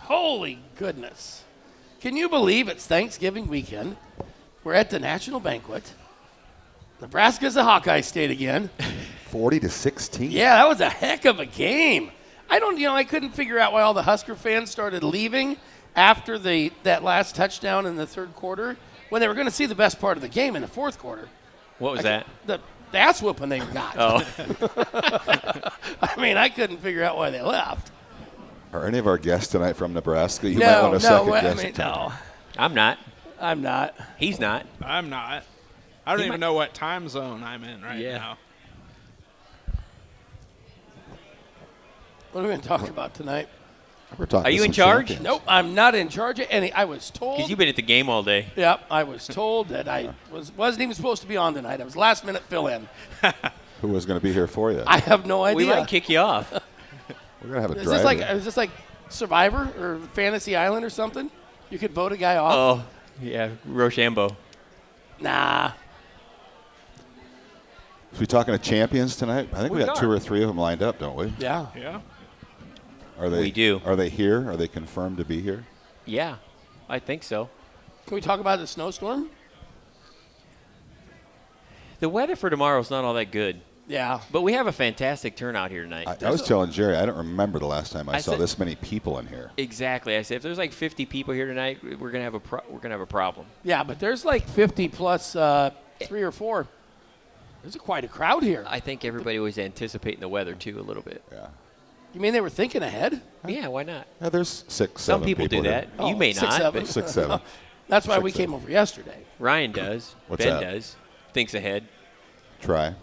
Holy goodness. Can you believe it's Thanksgiving weekend? We're at the National Banquet. Nebraska's a Hawkeye state again. 40-16. Yeah, that was a heck of a game. I couldn't figure out why all the Husker fans started leaving after that last touchdown in the third quarter when they were going to see the best part of the game in the fourth quarter. What was that? The ass whooping they got. Oh. I couldn't figure out why they left. Are any of our guests tonight from Nebraska? You might want to second guess. No. I'm not. I'm not. He's not. I'm not. I don't even know what time zone I'm in right now. What are we going to talk about tonight? Are you in charge? Champions. Nope, I'm not in charge of any. I was told. Because you've been at the game all day. Yep, I was told that I wasn't even supposed to be on tonight. I was last minute fill in. Who was going to be here for you? I have no idea. We might kick you off. We're going to have a Is driver. this like Survivor or Fantasy Island or something? You could vote a guy off? Oh, yeah, Rochambeau. Nah. Are we talking to champions tonight? I think we got are. 2 or 3 of them lined up, don't we? Yeah. Yeah. Are they? We do. Are they here? Are they confirmed to be here? Yeah, I think so. Can we talk about the snowstorm? The weather for tomorrow is not all that good. Yeah. But we have a fantastic turnout here tonight. I was telling Jerry, I don't remember the last time I saw said- this many people in here. Exactly. I said, if there's like 50 people here tonight, we're gonna have a problem. Yeah, but there's like 50 plus 3 or 4. There's quite a crowd here. I think everybody was anticipating the weather too a little bit. Yeah. You mean they were thinking ahead? Yeah, why not? Yeah, there's 6, 7 Some people do here. that. Oh, You may 6, not. 7. But 6, 7. That's why 6, we 7. came over yesterday. Ryan does. What's Ben that? does. Thinks ahead. Try.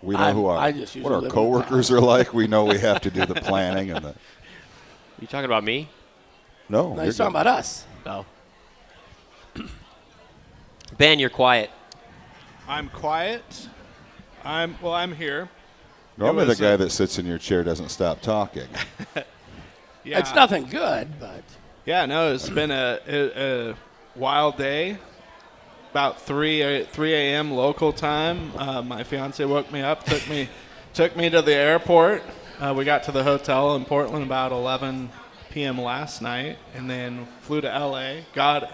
We know who I just usually what our live in the coworkers are like. We know we have to do the planning and the. You talking about me? No, No, he's talking about us. Oh. Ben, you're quiet. I'm quiet. I'm here. Normally, It was, the guy that sits in your chair doesn't stop talking. Yeah. It's nothing good, but Yeah, no, it's been a wild day. About 3 a.m. local time, my fiance woke me up, took me to the airport. We got to the hotel in Portland about 11 p.m. last night, and then flew to L.A. Got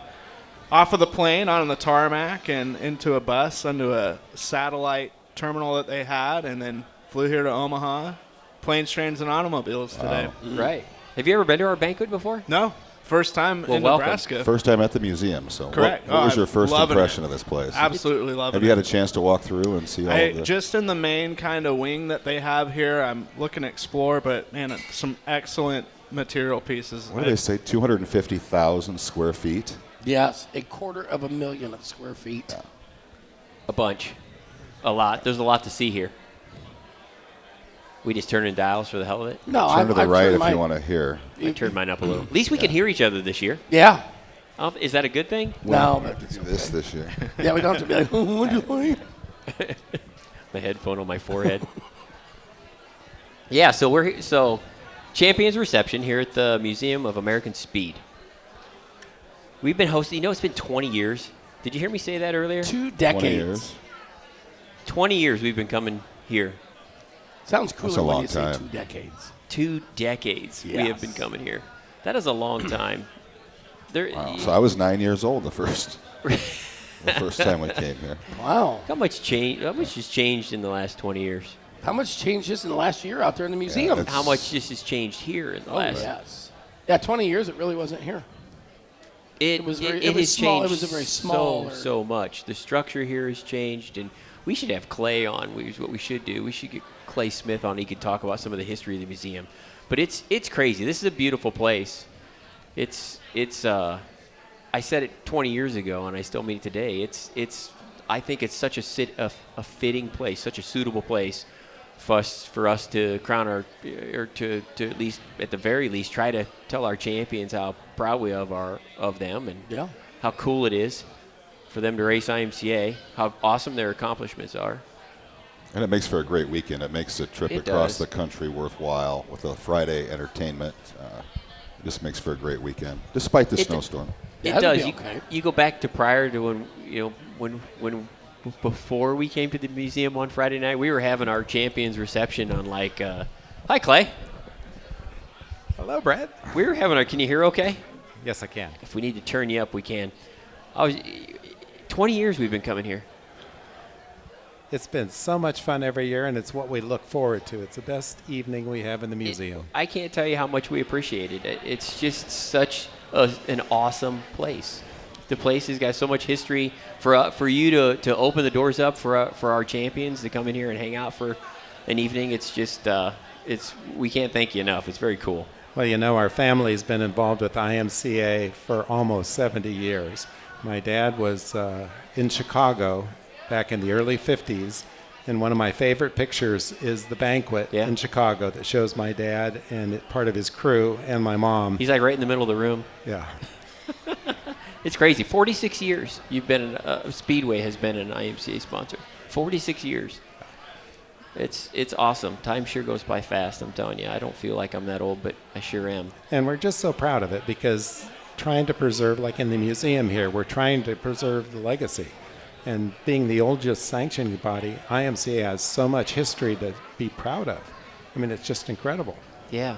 off of the plane on the tarmac and into a bus onto a satellite terminal that they had, and then flew here to Omaha. Planes, trains, and automobiles today. Right. Have you ever been to our banquet before? No, first time in welcome. Nebraska. First time at the museum. So, Correct. What was I'm your first loving impression it. of this place? Absolutely love it. Have you had a chance to walk through and see all of the? Just in the main kind of wing that they have here, I'm looking to explore, but man, some excellent material pieces. What do they say? 250,000 square feet. yes, 250,000 square feet. Yeah. A bunch. A lot. There's a lot to see here. We just turn in dials for the hell of it. No, Turn to the right turned if my- you want to hear. I turned mine up a little. At least we can hear each other this year. Yeah. Is that a good thing? No, We but have to do this year. yeah, we don't have to be like, what'd you think? My headphone on my forehead. Yeah, so Champions Reception here at the Museum of American Speed. We've been hosting, it's been 20 years. Did you hear me say that earlier? 2 20 decades. years. 20 years we've been coming here. Sounds That's cooler a when long you say time. 2 decades. 2 decades we have been coming here. That is a long time. Wow. So I was 9 years old the first time we came here. Wow. How much has changed in the last 20 years? How much changed just in the last year out there in the museum? that's- How much just has changed here in the Oh, last? yes. Yeah, 20 years it really wasn't here. It was was very- it it was has small. It changed was a very small so much. The structure here has changed, and we should have Clay on. What we should do. We should get Clay Smith on. He could talk about some of the history of the museum. But it's crazy. This is a beautiful place. It's I said it 20 years ago, and I still mean it today. I think it's such a fitting place, such a suitable place for us to crown or to at the very least try to tell our champions how proud we are of them and how cool it is for them to race IMCA, how awesome their accomplishments are. And it makes for a great weekend. It makes the trip It across does. the country worthwhile with the Friday entertainment. It just makes for a great weekend, despite the snowstorm. It That'd does. be okay. You go back to prior to when before we came to the museum on Friday night, we were having our champions reception on hi Clay. Hello, Brad. We're having our. Can you hear okay? Yes, I can. If we need to turn you up, we can. 20 years we've been coming here. It's been so much fun every year, and it's what we look forward to. It's the best evening we have in the museum. I can't tell you how much we appreciate it. It's just such an awesome place. The place has got so much history. For you to open the doors up for our champions to come in here and hang out for an evening, it's just we can't thank you enough. It's very cool. Well, you know, our family's been involved with IMCA for almost 70 years. My dad was in Chicago back in the early 50s, and one of my favorite pictures is the banquet in Chicago that shows my dad and part of his crew and my mom. He's like right in the middle of the room. Yeah. It's crazy. 46 years you've been Speedway has been an IMCA sponsor. 46 years. It's awesome. Time sure goes by fast, I'm telling you. I don't feel like I'm that old, but I sure am. And we're just so proud of it because trying to preserve, like in the museum here, we're trying to preserve the legacy. And being the oldest sanctioning body, IMCA has so much history to be proud of. I mean, it's just incredible. Yeah.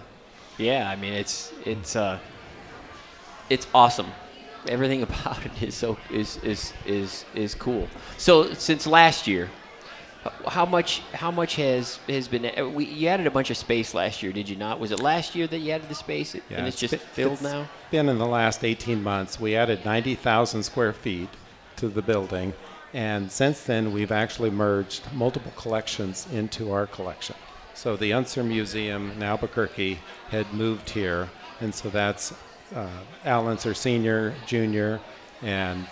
I mean, it's awesome. Everything about it is cool. So since last year, how much has been? You added a bunch of space last year, did you not? Was it last year that you added the space, and it's just filled now? Been in the last 18 months. We added 90,000 square feet to the building, and since then we've actually merged multiple collections into our collection. So the Unser Museum in Albuquerque had moved here, and so that's Al Unser Sr., Jr., and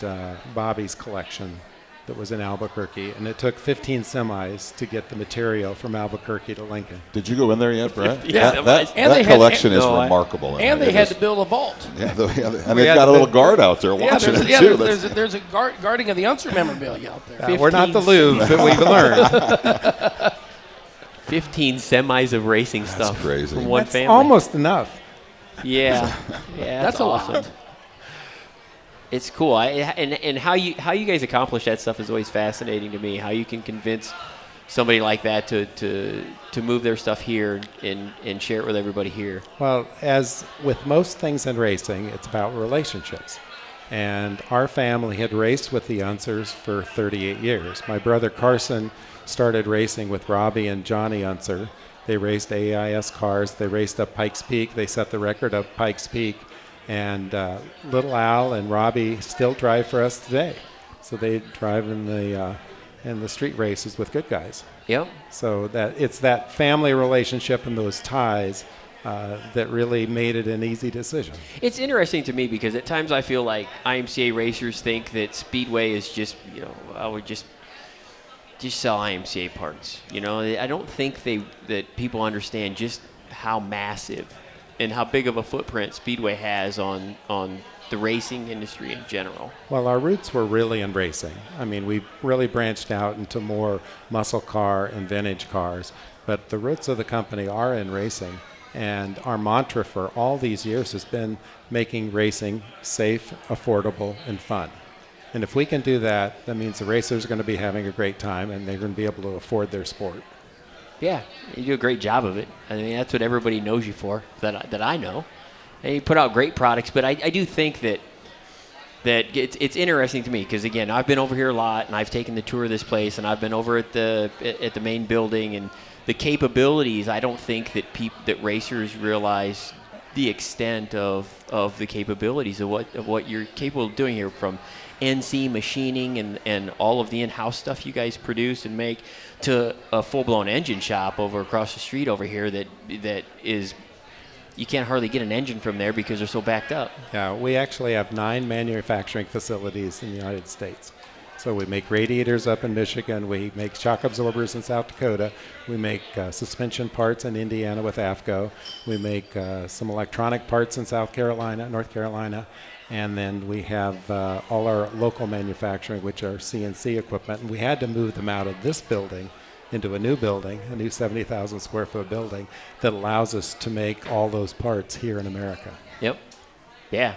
Bobby's collection that was in Albuquerque, and it took 15 semis to get the material from Albuquerque to Lincoln. Did you go in there yet, Brad? Yeah, that collection is remarkable. And they had to build a vault. Yeah, and they've got a little guard out there watching it, too. There's a guarding of the Unser memorabilia out there. We're not the Louvre, but we've learned. 15 semis of racing stuff crazy. from one That's family. almost enough. Yeah, that's awesome. Lot. It's cool. And how you guys accomplish that stuff is always fascinating to me. How you can convince somebody like that to move their stuff here and share it with everybody here. Well, as with most things in racing, it's about relationships. And our family had raced with the Unsers for 38 years. My brother Carson started racing with Robbie and Johnny Unser. They raced AIS cars. They raced up Pikes Peak. They set the record up Pikes Peak. And little Al and Robbie still drive for us today. So they drive in the street races with good guys. Yep. So that it's that family relationship and those ties that really made it an easy decision. It's interesting to me because at times I feel like IMCA racers think that Speedway is just, I would just sell IMCA parts. I don't think that people understand just how massive and how big of a footprint Speedway has on the racing industry in general. Well, our roots were really in racing. I mean, we really branched out into more muscle car and vintage cars, but the roots of the company are in racing. And our mantra for all these years has been making racing safe, affordable, and fun. And if we can do that, that means the racers are going to be having a great time and they're going to be able to afford their sport. Yeah, you do a great job of it. I mean, that's what everybody knows you for, that I know. And you put out great products, but I do think that it's interesting to me because, again, I've been over here a lot, and I've taken the tour of this place, and I've been over at the main building, and the capabilities, I don't think that racers realize the extent of the capabilities of what you're capable of doing here, from NC machining and all of the in-house stuff you guys produce and make to a full-blown engine shop over across the street over here that is, you can't hardly get an engine from there because they're so backed up. Yeah, we actually have 9 manufacturing facilities in the United States. So we make radiators up in Michigan. We make shock absorbers in South Dakota. We make suspension parts in Indiana with AFCO. We make some electronic parts in North Carolina. And then we have all our local manufacturing, which are CNC equipment. And we had to move them out of this building into a new building, a new 70,000 square foot building that allows us to make all those parts here in America. Yep. Yeah.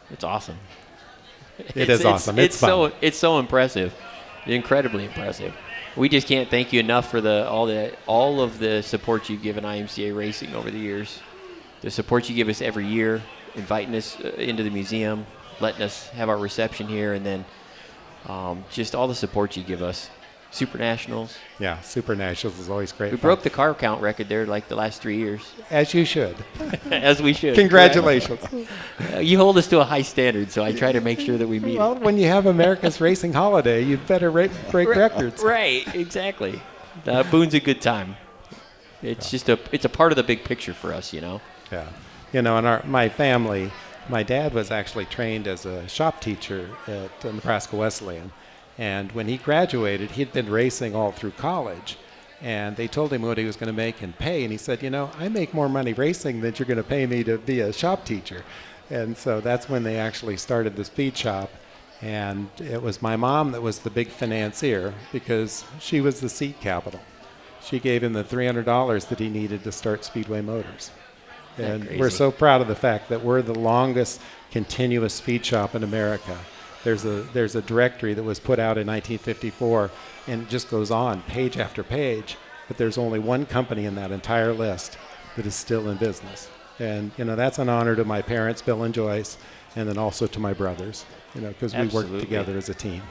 It's awesome. It is awesome. It's fun. It's so impressive. Incredibly impressive. We just can't thank you enough for all of the support you've given IMCA Racing over the years. the support you give us every year, inviting us into the museum, letting us have our reception here, and then just all the support you give us. Super Nationals. Yeah, Super Nationals is always great. We fun. broke the car count record there like the last 3 years. As you should. As we should. Congratulations. You hold us to a high standard, so I try to make sure that we meet Well, when you have America's racing holiday, you better break records. Right, exactly. Boone's a good time. It's it's a part of the big picture for us, you know. Yeah. You know, in my family, my dad was actually trained as a shop teacher at Nebraska Wesleyan. And when he graduated, he'd been racing all through college. And they told him what he was going to make in pay. And he said, you know, I make more money racing than you're going to pay me to be a shop teacher. And so that's when they actually started the speed shop. And it was my mom that was the big financier because she was the seed capital. She gave him the $300 that he needed to start Speedway Motors. And we're so proud of the fact that we're the longest continuous speed shop in America. There's a directory that was put out in 1954, and it just goes on page after page, but there's only one company in that entire list that is still in business. And, you know, that's an honor to my parents, Bill and Joyce, and then also to my brothers, you know, because we work together as a team.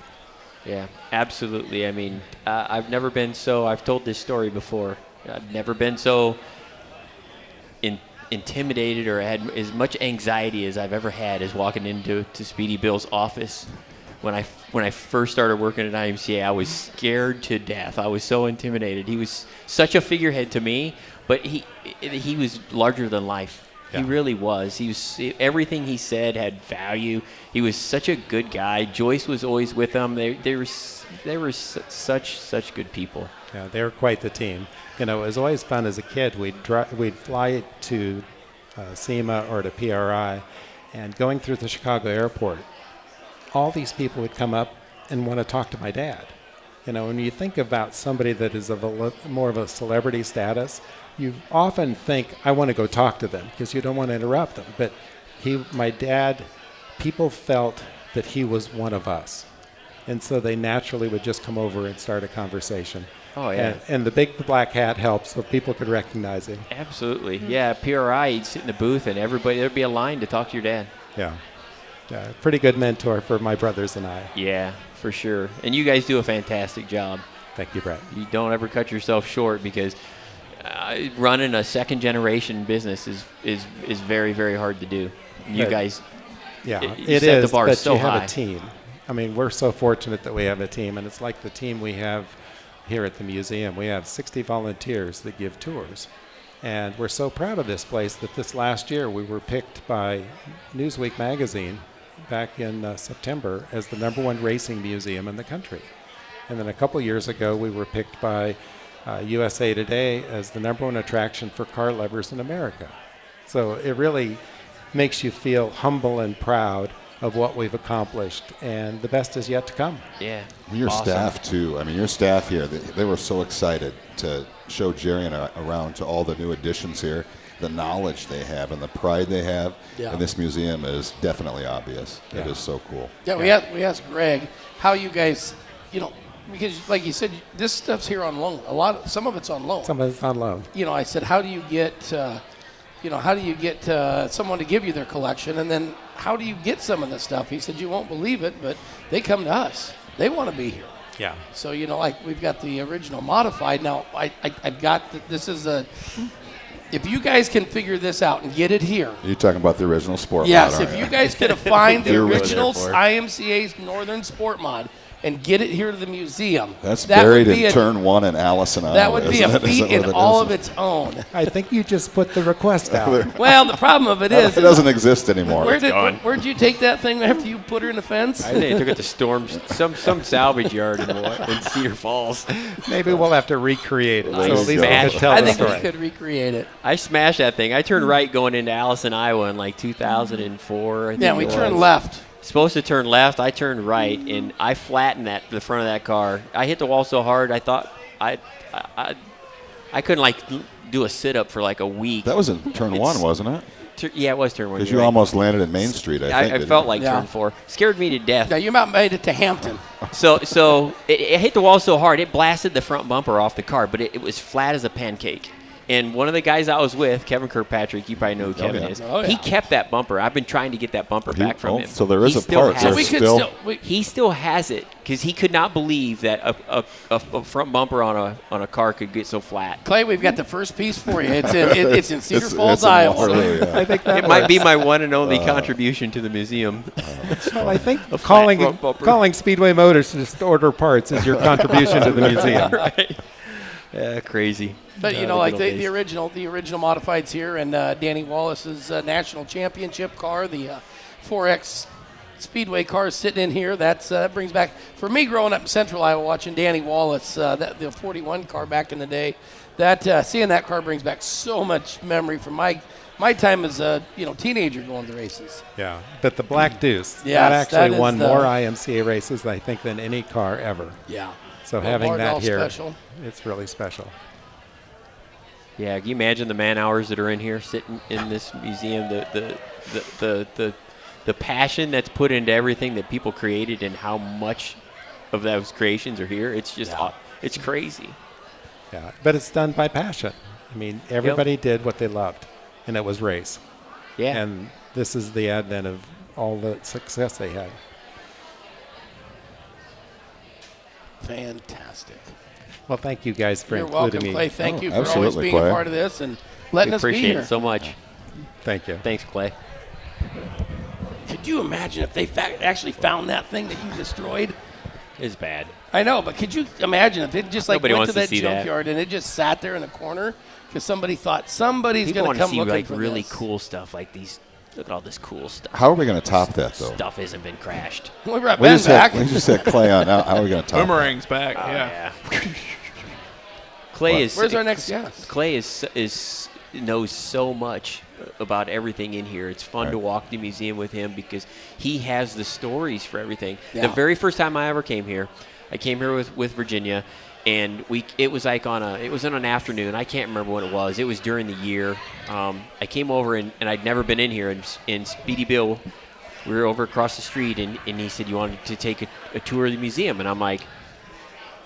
Yeah, absolutely. I mean, I've never been I've told this story before, I've never been so intimidated or had as much anxiety as I've ever had as walking into Speedy Bill's office. When I first started working at IMCA, I was scared to death. I was so intimidated. He was such a figurehead to me, but he was larger than life. Yeah. He really was. Everything he said had value. He was such a good guy. Joyce was always with him. They were such good people. Yeah, they were quite the team. You know, it was always fun as a kid. We'd fly to SEMA or to PRI, and going through the Chicago airport, all these people would come up and want to talk to my dad. You know, when you think about somebody that is of more of a celebrity status, you often think, I want to go talk to them because you don't want to interrupt them. But my dad, people felt that he was one of us. And so they naturally would just come over and start a conversation. Oh, yeah. And the big black hat helps so people could recognize him. Absolutely. Yeah, PRI, you'd sit in the booth and there'd be a line to talk to your dad. Yeah. Yeah, pretty good mentor for my brothers and I. Yeah, for sure. And you guys do a fantastic job. Thank you, Brett. You don't ever cut yourself short because running a second-generation business is very, very hard to do. You guys it set is, the bar but so you have high. a team. I mean, we're so fortunate that we have a team, and it's like the team we have here at the museum. We have 60 volunteers that give tours. And we're so proud of this place that this last year we were picked by Newsweek magazine back in September as the #1 racing museum in the country. And then a couple years ago we were picked by USA Today as the #1 attraction for car lovers in America. So it really makes you feel humble and proud of what we've accomplished, and the best is yet to come. Yeah. Your awesome. staff, too. I mean, your staff here, they were so excited to show Jerry and around to all the new additions here. The knowledge they have and the pride they have in this museum is definitely obvious. Yeah. It is so cool. Yeah, we asked Greg how you guys, you know, because like you said, this stuff's here on loan. Some of it's on loan. Some of it's on loan. You know, I said, how do you get someone to give you their collection, and then how do you get some of this stuff? He said, you won't believe it, but they come to us. They want to be here. Yeah. So, you know, like we've got the original modified. Now, I've got this is a. If you guys can figure this out and get it here. You're talking about the original SportMod. Yes, if you guys could find the original for. IMCA's Northern SportMod and get it here to the museum. That's buried in Turn 1 in Allison, Iowa. That would be a feat in all of its own. I think you just put the request out. Well, the problem of it is... It doesn't exist anymore. Where'd you take that thing after you put her in the fence? I think I took it to some salvage yard in Cedar Falls. Maybe we'll have to recreate it. So at least we smashed could tell I the think story. we could recreate it. I smashed that thing. I turned right going into Allison, Iowa in like 2004. I think Yeah, we turned left. Supposed to turn left. I turned right, and I flattened the front of that car. I hit the wall so hard, I thought I couldn't do a sit up for like a week. That was in Turn 1, wasn't it? Yeah, it was Turn 1. Because you almost landed in Main Street, I think. I felt like Turn 4. Scared me to death. Yeah, you about made it to Hampton. So it hit the wall so hard, it blasted the front bumper off the car, but it was flat as a pancake. And one of the guys I was with, Kevin Kirkpatrick, you probably know who Kevin is. Oh, yeah. He kept that bumper. I've been trying to get that bumper back from him. So there is He a still part. has There's it. we could still, He still has it because he could not believe that a front bumper on a car could get so flat. Clay, we've got the first piece for you. It's in Cedar Falls, it's in Iowa. Waterloo, yeah. I think that It might be my one and only contribution to the museum. Well, I think A flat front bumper. calling Speedway Motors to just order parts is your contribution to the museum. Right. Yeah, crazy. But you The know, like good old the days. original modifieds here, and Danny Wallace's national championship car, the 4X Speedway car sitting in here. That brings back, for me growing up in Central Iowa, watching Danny Wallace, the 41 car back in the day. Seeing that car brings back so much memory from my time as a teenager going to races. Yeah, but the Black Deuce, Yes, that that actually is won the- more IMCA races, I think, than any car ever. Yeah. So Little having Bardell that here, special. it's really special. Yeah, can you imagine the man hours that are in here sitting in this museum? The passion that's put into everything that people created and how much of those creations are here. It's just it's crazy. Yeah, but it's done by passion. I mean, everybody did what they loved, and it was race. Yeah. And this is the advent of all the success they had. Fantastic. Well, thank you guys for You're including welcome, me. Clay. Thank you for always absolutely, being Clay. a part of this and letting We us be appreciate here. it so much. Thank you. Thanks, Clay. Could you imagine if they actually found that thing that you destroyed? It's bad. I know, but could you imagine if it just Nobody went wants to that to see that. junkyard and it just sat there in a corner because somebody thought somebody's People going want to to come see looking like for really this. cool stuff, like these. Look at all this cool stuff. How are we going to top that, though? Stuff hasn't been crashed. We brought We Ben just, back. had, we just had Clay on. How are we going to top that? Boomerang's back. yeah. Clay What? is. Where's our next guest? Clay is knows so much about everything in here. It's fun to walk the museum with him because he has the stories for everything. Yeah. The very first time I ever came here, I came here with Virginia, and it was like on an afternoon. I can't remember when it was. It was during the year. I came over and I'd never been in here. And Speedy Bill, we were over across the street, and he said you wanted to take a tour of the museum, and I'm like,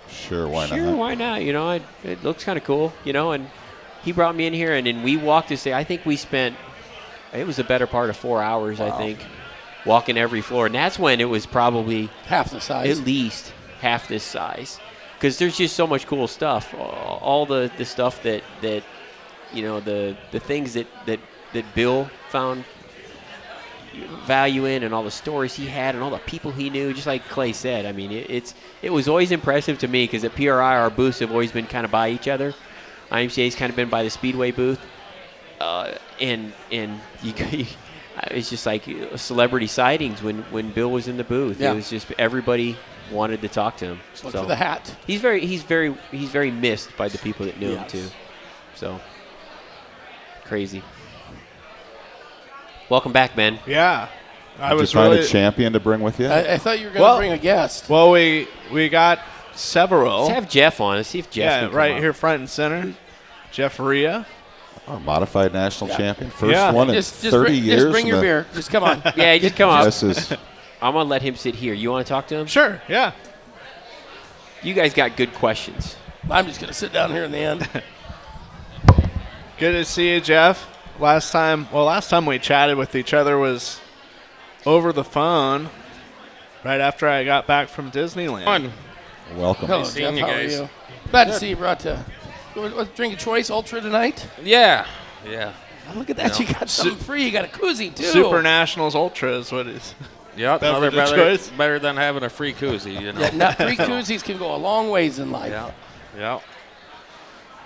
Sure, why sure, not? why not? It looks kind of cool, and he brought me in here, and then we walked this day. I think we spent, it was the better part of 4 hours, I think, walking every floor. And that's when it was probably Half the size. at least half this size. Because there's just so much cool stuff. All the stuff that the things that Bill found value in, and all the stories he had, and all the people he knew, just like Clay said. I mean, it was always impressive to me because at PRI our booths have always been kind of by each other. IMCA's kind of been by the Speedway booth, and it's just like celebrity sightings when Bill was in the booth. Yeah. It was just everybody wanted to talk to him. Just look for the hat. He's very missed by the people that knew him too. So crazy. Welcome back, Ben. Yeah. I Did was you find really a champion to bring with you? I thought you were going to bring a guest. well. We got several. Let's have Jeff on. Let's see if Jeff can come right up. here, front and center. Jeff Reay. Our modified national champion. First Yeah. one in Just 30 years. Just bring in your the- beer. Just come on. Yeah, just come up. This is I'm gonna let him sit here. You want to talk to him? Sure. Yeah. You guys got good questions. I'm just going to sit down here in the end. Good to see you, Jeff. Last time we chatted with each other was over the phone right after I got back from Disneyland. welcome. Hello, seeing Jeff. you How guys. are you? Glad to see you brought to. What drink of choice ultra tonight? Yeah. Oh, look at that! No. You got something free. You got a koozie too. Super Nationals Ultra is what it is. Yep. Beverage Another of better, choice. better than having a free koozie, you know. Yeah, not free koozies can go a long ways in life. Yeah. Yeah.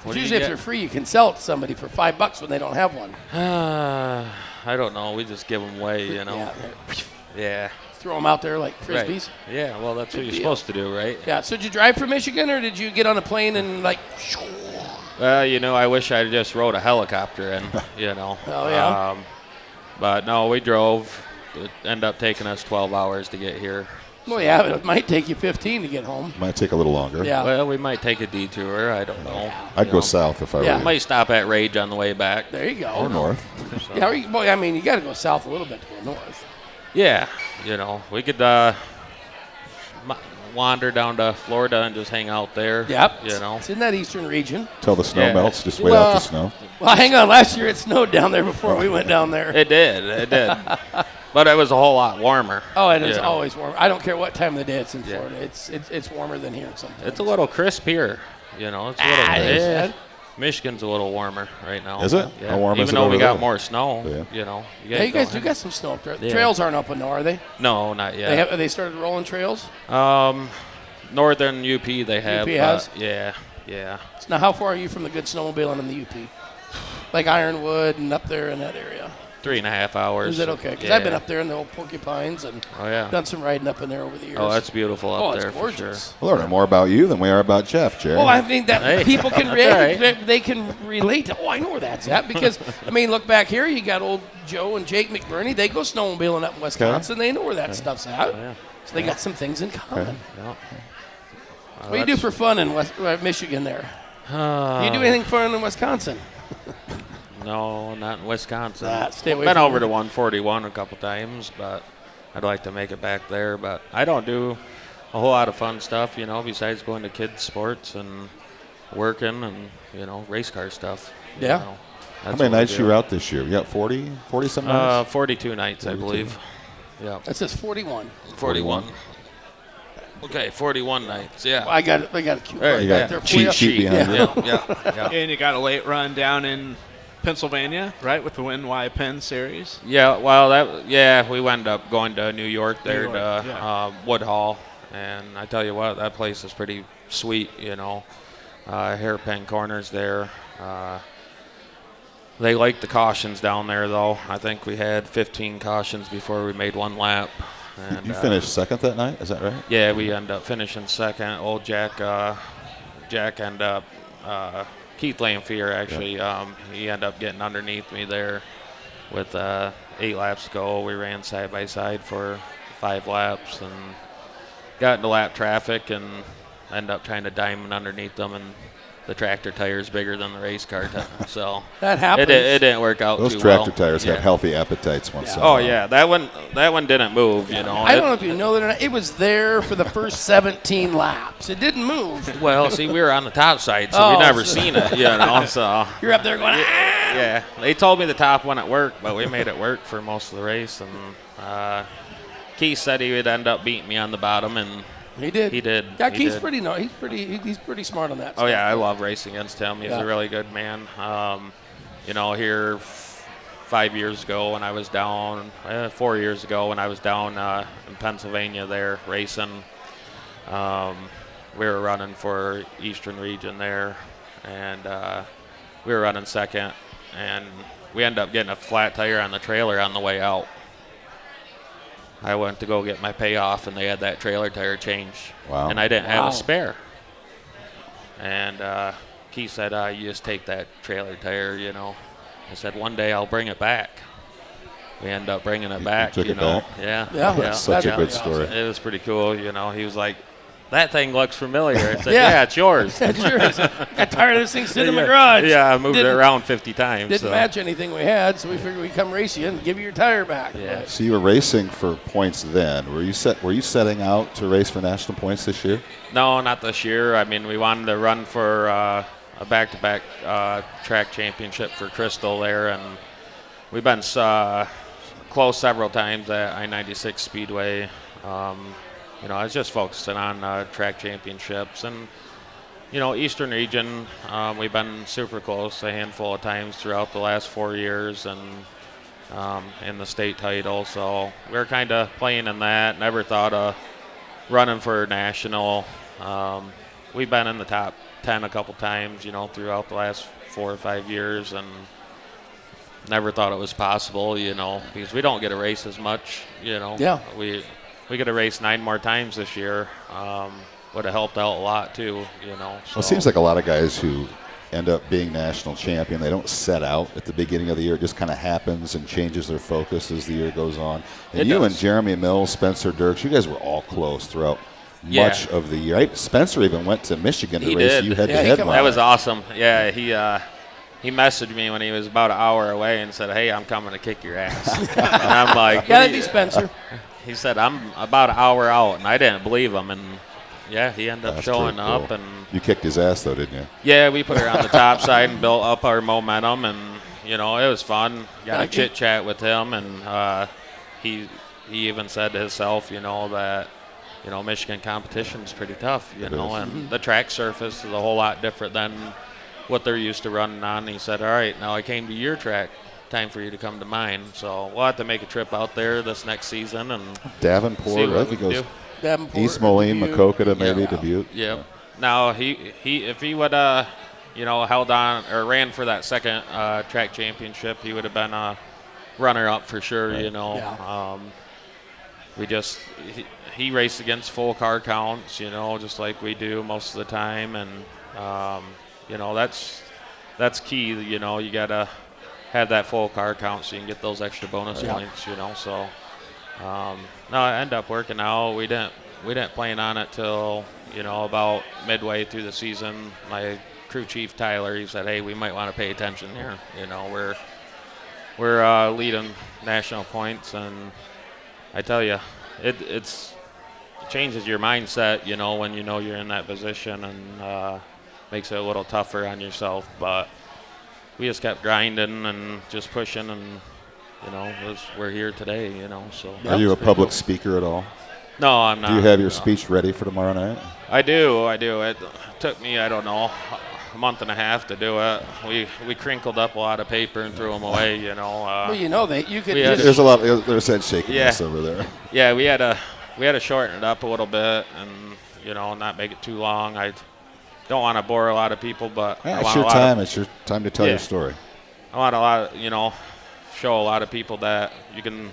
What do you Usually, if get? they're free, you can sell it to somebody for $5 when they don't have one. I don't know. We just give them away, you know. Yeah, Yeah. throw them out there like Right. frisbees. Yeah. Well, that's what you're deal. supposed to do, right? Yeah. So did you drive from Michigan, or did you get on a plane and like? Well, I wish I just rode a helicopter in, you know. Oh, yeah? But no, we drove. It ended up taking us 12 hours to get here. Well, yeah, but it might take you 15 to get home. Might take a little longer. Yeah. Well, we might take a detour. I don't know. I'd You go know. south if I Yeah. were We you. might stop at Rage on the way back. There you go. Or north. So. Yeah. Well, I mean, you got to go south a little bit to go north. Yeah, we could. wander down to Florida and just hang out there. Yep. You know. It's in that eastern region. Till the snow Yeah. melts, just wait out the snow. Well, hang on. Last year it snowed down there before we went down there. It did. But it was a whole lot warmer. Oh, it is you know. always warm. I don't care what time of the day it's in Yeah. Florida. It's warmer than here sometimes. It's a little crisp here. You know, it's a little yeah. Michigan's a little warmer right now. Is it? Yeah. How warm is Even it though over we got there? more snow, Yeah. you know. Yeah, you guys do got some snow up there. The Yeah. trails aren't open, though, are they? No, not yet. They started rolling trails? Northern UP they have. UP has? Yeah. So now, how far are you from the good snowmobiling in the UP? Like Ironwood and up there in that area? 3.5 hours. Is it okay? Because Yeah. I've been up there in the old Porcupines and Oh, yeah. done some riding up in there over the years. Oh, that's beautiful up it's there for gorgeous. sure. We're learning more about you than we are about Jeff, Jerry. Well, I think that Hey, people can that's relate. They can relate to. Oh, I know where that's at because I mean, look back here. You got old Joe and Jake McBurney. They go snowmobiling up in Wisconsin. They know where that stuff's at. yeah. So they got some things in common. Yeah. What do you do for fun in Michigan? There. Do you do anything fun in Wisconsin? No, not in Wisconsin. Stay away Been from over it. to 141 a couple times, but I'd like to make it back there. But I don't do a whole lot of fun stuff, you know, besides going to kids' sports and working and, you know, race car stuff. you Yeah. know. How That's many what we nights do. you were out this year? You got 40 some nights? 42 nights, 42. I believe. Yeah. That says 41. 41. Okay, 41 nights. Yeah. I got a cute There card you right go. there for Cheat you. sheet behind yeah, you. yeah. And you got a late run down in Pennsylvania, right, with the NY Penn Series. Yeah, well, we wound up going to New York there New York, to Woodhall, and I tell you what, that place is pretty sweet, you know. Hairpin corners there. They like the cautions down there, though. I think we had 15 cautions before we made one lap. And, You finished second that night, is that right? Yeah, we ended up finishing second. Old Jack ended up, Keith Lamphere actually, he ended up getting underneath me there with 8 laps to go. We ran side by side for 5 laps and got into lap traffic and ended up trying to diamond underneath them, and the tractor tire is bigger than the race car tire, so That happens. it didn't work out Those too tractor well. tires Yeah. have healthy appetites once in a Oh while. yeah, that one didn't move. You know. I don't know if you know that or not. It was there for the first 17 laps. It didn't move. Well, see, we were on the top side, so Oh, we never so- seen it. You know, so You're up there going, ah! yeah, they told me the top wouldn't work, but we made it work for most of the race. And Keith said he would end up beating me on the bottom, and He did. he did. Yeah, He Keith's did. he's pretty smart on that. Oh yeah, I love racing against him. He's Yeah. a really good man. You know, here 5 years ago when I was down, 4 years ago when I was down in Pennsylvania there racing, we were running for Eastern Region there, and we were running second, and we ended up getting a flat tire on the trailer on the way out. I went to go get my payoff, and they had that trailer tire changed. Wow. And I didn't have Wow. a spare. And Keith said, you just take that trailer tire, you know. I said, one day I'll bring it back. We ended up bringing it back, took you it know. back? Yeah. Yeah. That's such a Yeah. good story. It was pretty cool, you know. He was like, that thing looks familiar. I said, Yeah. yeah, it's yours. That's yours. Got tired of this thing sitting in my garage. Yeah, I moved it Didn't- around 50 times. Didn't so. match anything we had, so we figured we'd come race you and give you your tire back. Yeah. So you were racing for points then. Were you setting out to race for national points this year? No, not this year. I mean, we wanted to run for a back-to-back track championship for Crystal there, and we've been close several times at I-96 Speedway. You know, I was just focusing on track championships, and you know, Eastern Region, we've been super close a handful of times throughout the last 4 years, and in the state title. So we're kind of playing in that. Never thought of running for national. We've been in the top 10 a couple times, you know, throughout the last 4 or 5 years, and never thought it was possible, you know, because we don't get to race as much, you know. Yeah. We get to race 9 more times this year. Would have helped out a lot too, you know. So. Well, it seems like a lot of guys who end up being national champion, they don't set out at the beginning of the year. It just kind of happens and changes their focus as the year goes on. And It you does. and Jeremy Mills, Spencer Dirks, you guys were all close throughout Yeah. much of the year. Right? Spencer even went to Michigan to He race did. you head Yeah, to he head. come- That was awesome. Yeah, he messaged me when he was about an hour away and said, "Hey, I'm coming to kick your ass." And I'm like, Yeah, that'd be Spencer. He said, "I'm about an hour out," and I didn't believe him. And Yeah, he ended up That's showing pretty cool. up, and You kicked his ass, though, didn't you? yeah, we put her on the top side and built up our momentum, and it was fun. Got a chit chat with him, and he even said to himself, that Michigan competition is pretty tough, and the track surface is a whole lot different than what they're used to running on. And he said, all right, now I came to your track, time for you to come to mine. So we'll have to make a trip out there this next season and Davenport, see I what think we he can goes do. Davenport, East Moline, Dubuque. Maquoketa, maybe, Yeah. Dubuque. Yep. Now he if he would held on or ran for that second track championship, he would have been a runner up for sure. Right. Yeah. We just he raced against full car counts, just like we do most of the time, and that's key. You gotta have that full car count so you can get those extra bonus points. So no, it ended up working out. We didn't plan on it till about midway through the season. My crew chief Tyler, he said, hey, we might want to pay attention here. We're leading national points, and I tell you, it changes your mindset, when you're in that position, and makes it a little tougher on yourself. But we just kept grinding and just pushing, and we're here today. So Are you a pretty public cool. speaker at all? No, I'm not. Do you have your no. speech ready for tomorrow night? I do. It took me, I don't know, a month and a half to do it. We crinkled up a lot of paper and threw them away. Well, you could we had just There's head shakiness over there. Yeah, we had to shorten it up a little bit and not make it too long. I don't want to bore a lot of people, but Yeah, I it's want your a lot time. of, It's your time to tell your story. I want a lot of, show a lot of people that you can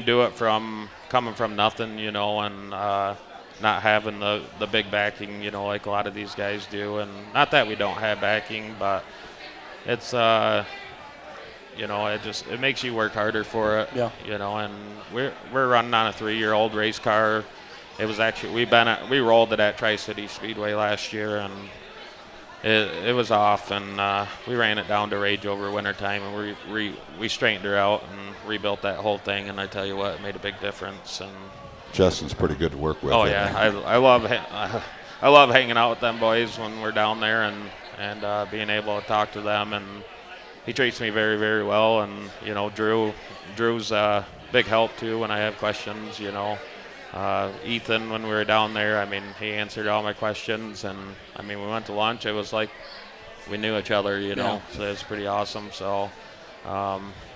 do it from coming from nothing, and not having the big backing, like a lot of these guys do. And not that we don't have backing, but it's it makes you work harder for it. Yeah. And we're running on a 3-year-old race car. It was actually we rolled it at Tri-City Speedway last year, and it was off, and we ran it down to rage over wintertime, and we straightened her out and rebuilt that whole thing. And I tell you what, it made a big difference. And Justin's pretty good to work with. oh yeah, I love hanging out with them boys when we're down there, and being able to talk to them. And he treats me very, very well. And Drew's a big help too when I have questions. Ethan, when we were down there, he answered all my questions, and we went to lunch. It was like we knew each other, So it's pretty awesome. So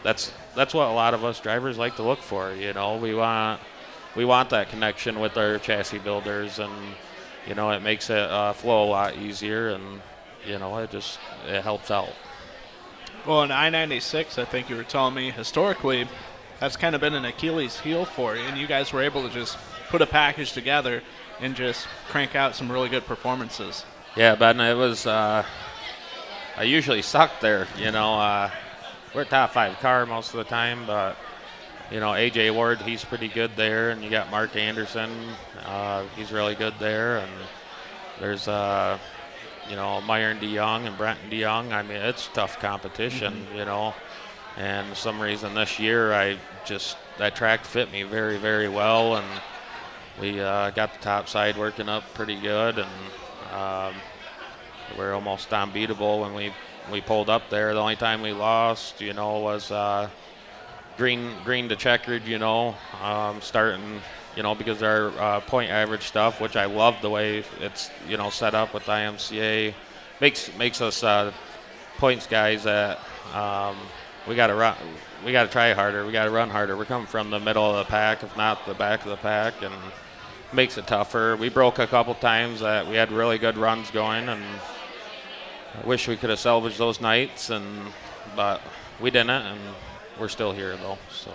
that's what a lot of us drivers like to look for. We want that connection with our chassis builders, and it makes it flow a lot easier, and it helps out. Well, in I-96, I think you were telling me, historically, that's kind of been an Achilles heel for you, and you guys were able to just put a package together and just crank out some really good performances. Yeah, but it was I usually sucked there. We're a top 5 car most of the time, but AJ Ward, he's pretty good there, and you got Mark Anderson, he's really good there, and there's Myron DeYoung and Brenton DeYoung. It's tough competition, and for some reason this year that track fit me very, very well, and we got the top side working up pretty good, and we're almost unbeatable when we pulled up there. The only time we lost, was green to checkered, starting, because our point average stuff, which I love the way it's, set up with IMCA, makes us points guys that we got to run. We got to try harder. We got to run harder. We're coming from the middle of the pack, if not the back of the pack, and makes it tougher. We broke a couple times that we had really good runs going, and I wish we could have salvaged those nights, but we didn't, and we're still here though. So.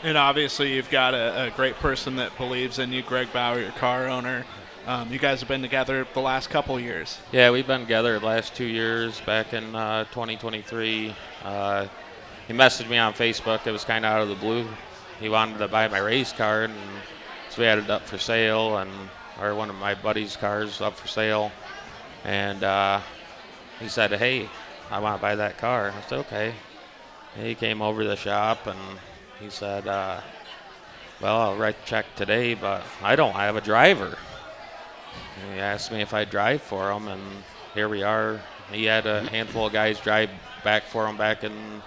And obviously, you've got a great person that believes in you, Greg Bauer, your car owner. You guys have been together the last couple years. Yeah, we've been together the last 2 years. Back in 2023, he messaged me on Facebook. It was kind of out of the blue. He wanted to buy my race car, and so we had it up for sale, or one of my buddy's cars up for sale. And he said, hey, I want to buy that car. I said, okay. And he came over to the shop, and he said, well, I'll write the check today, but I don't have a driver. And he asked me if I'd drive for him, and here we are. He had a handful of guys drive back for him back in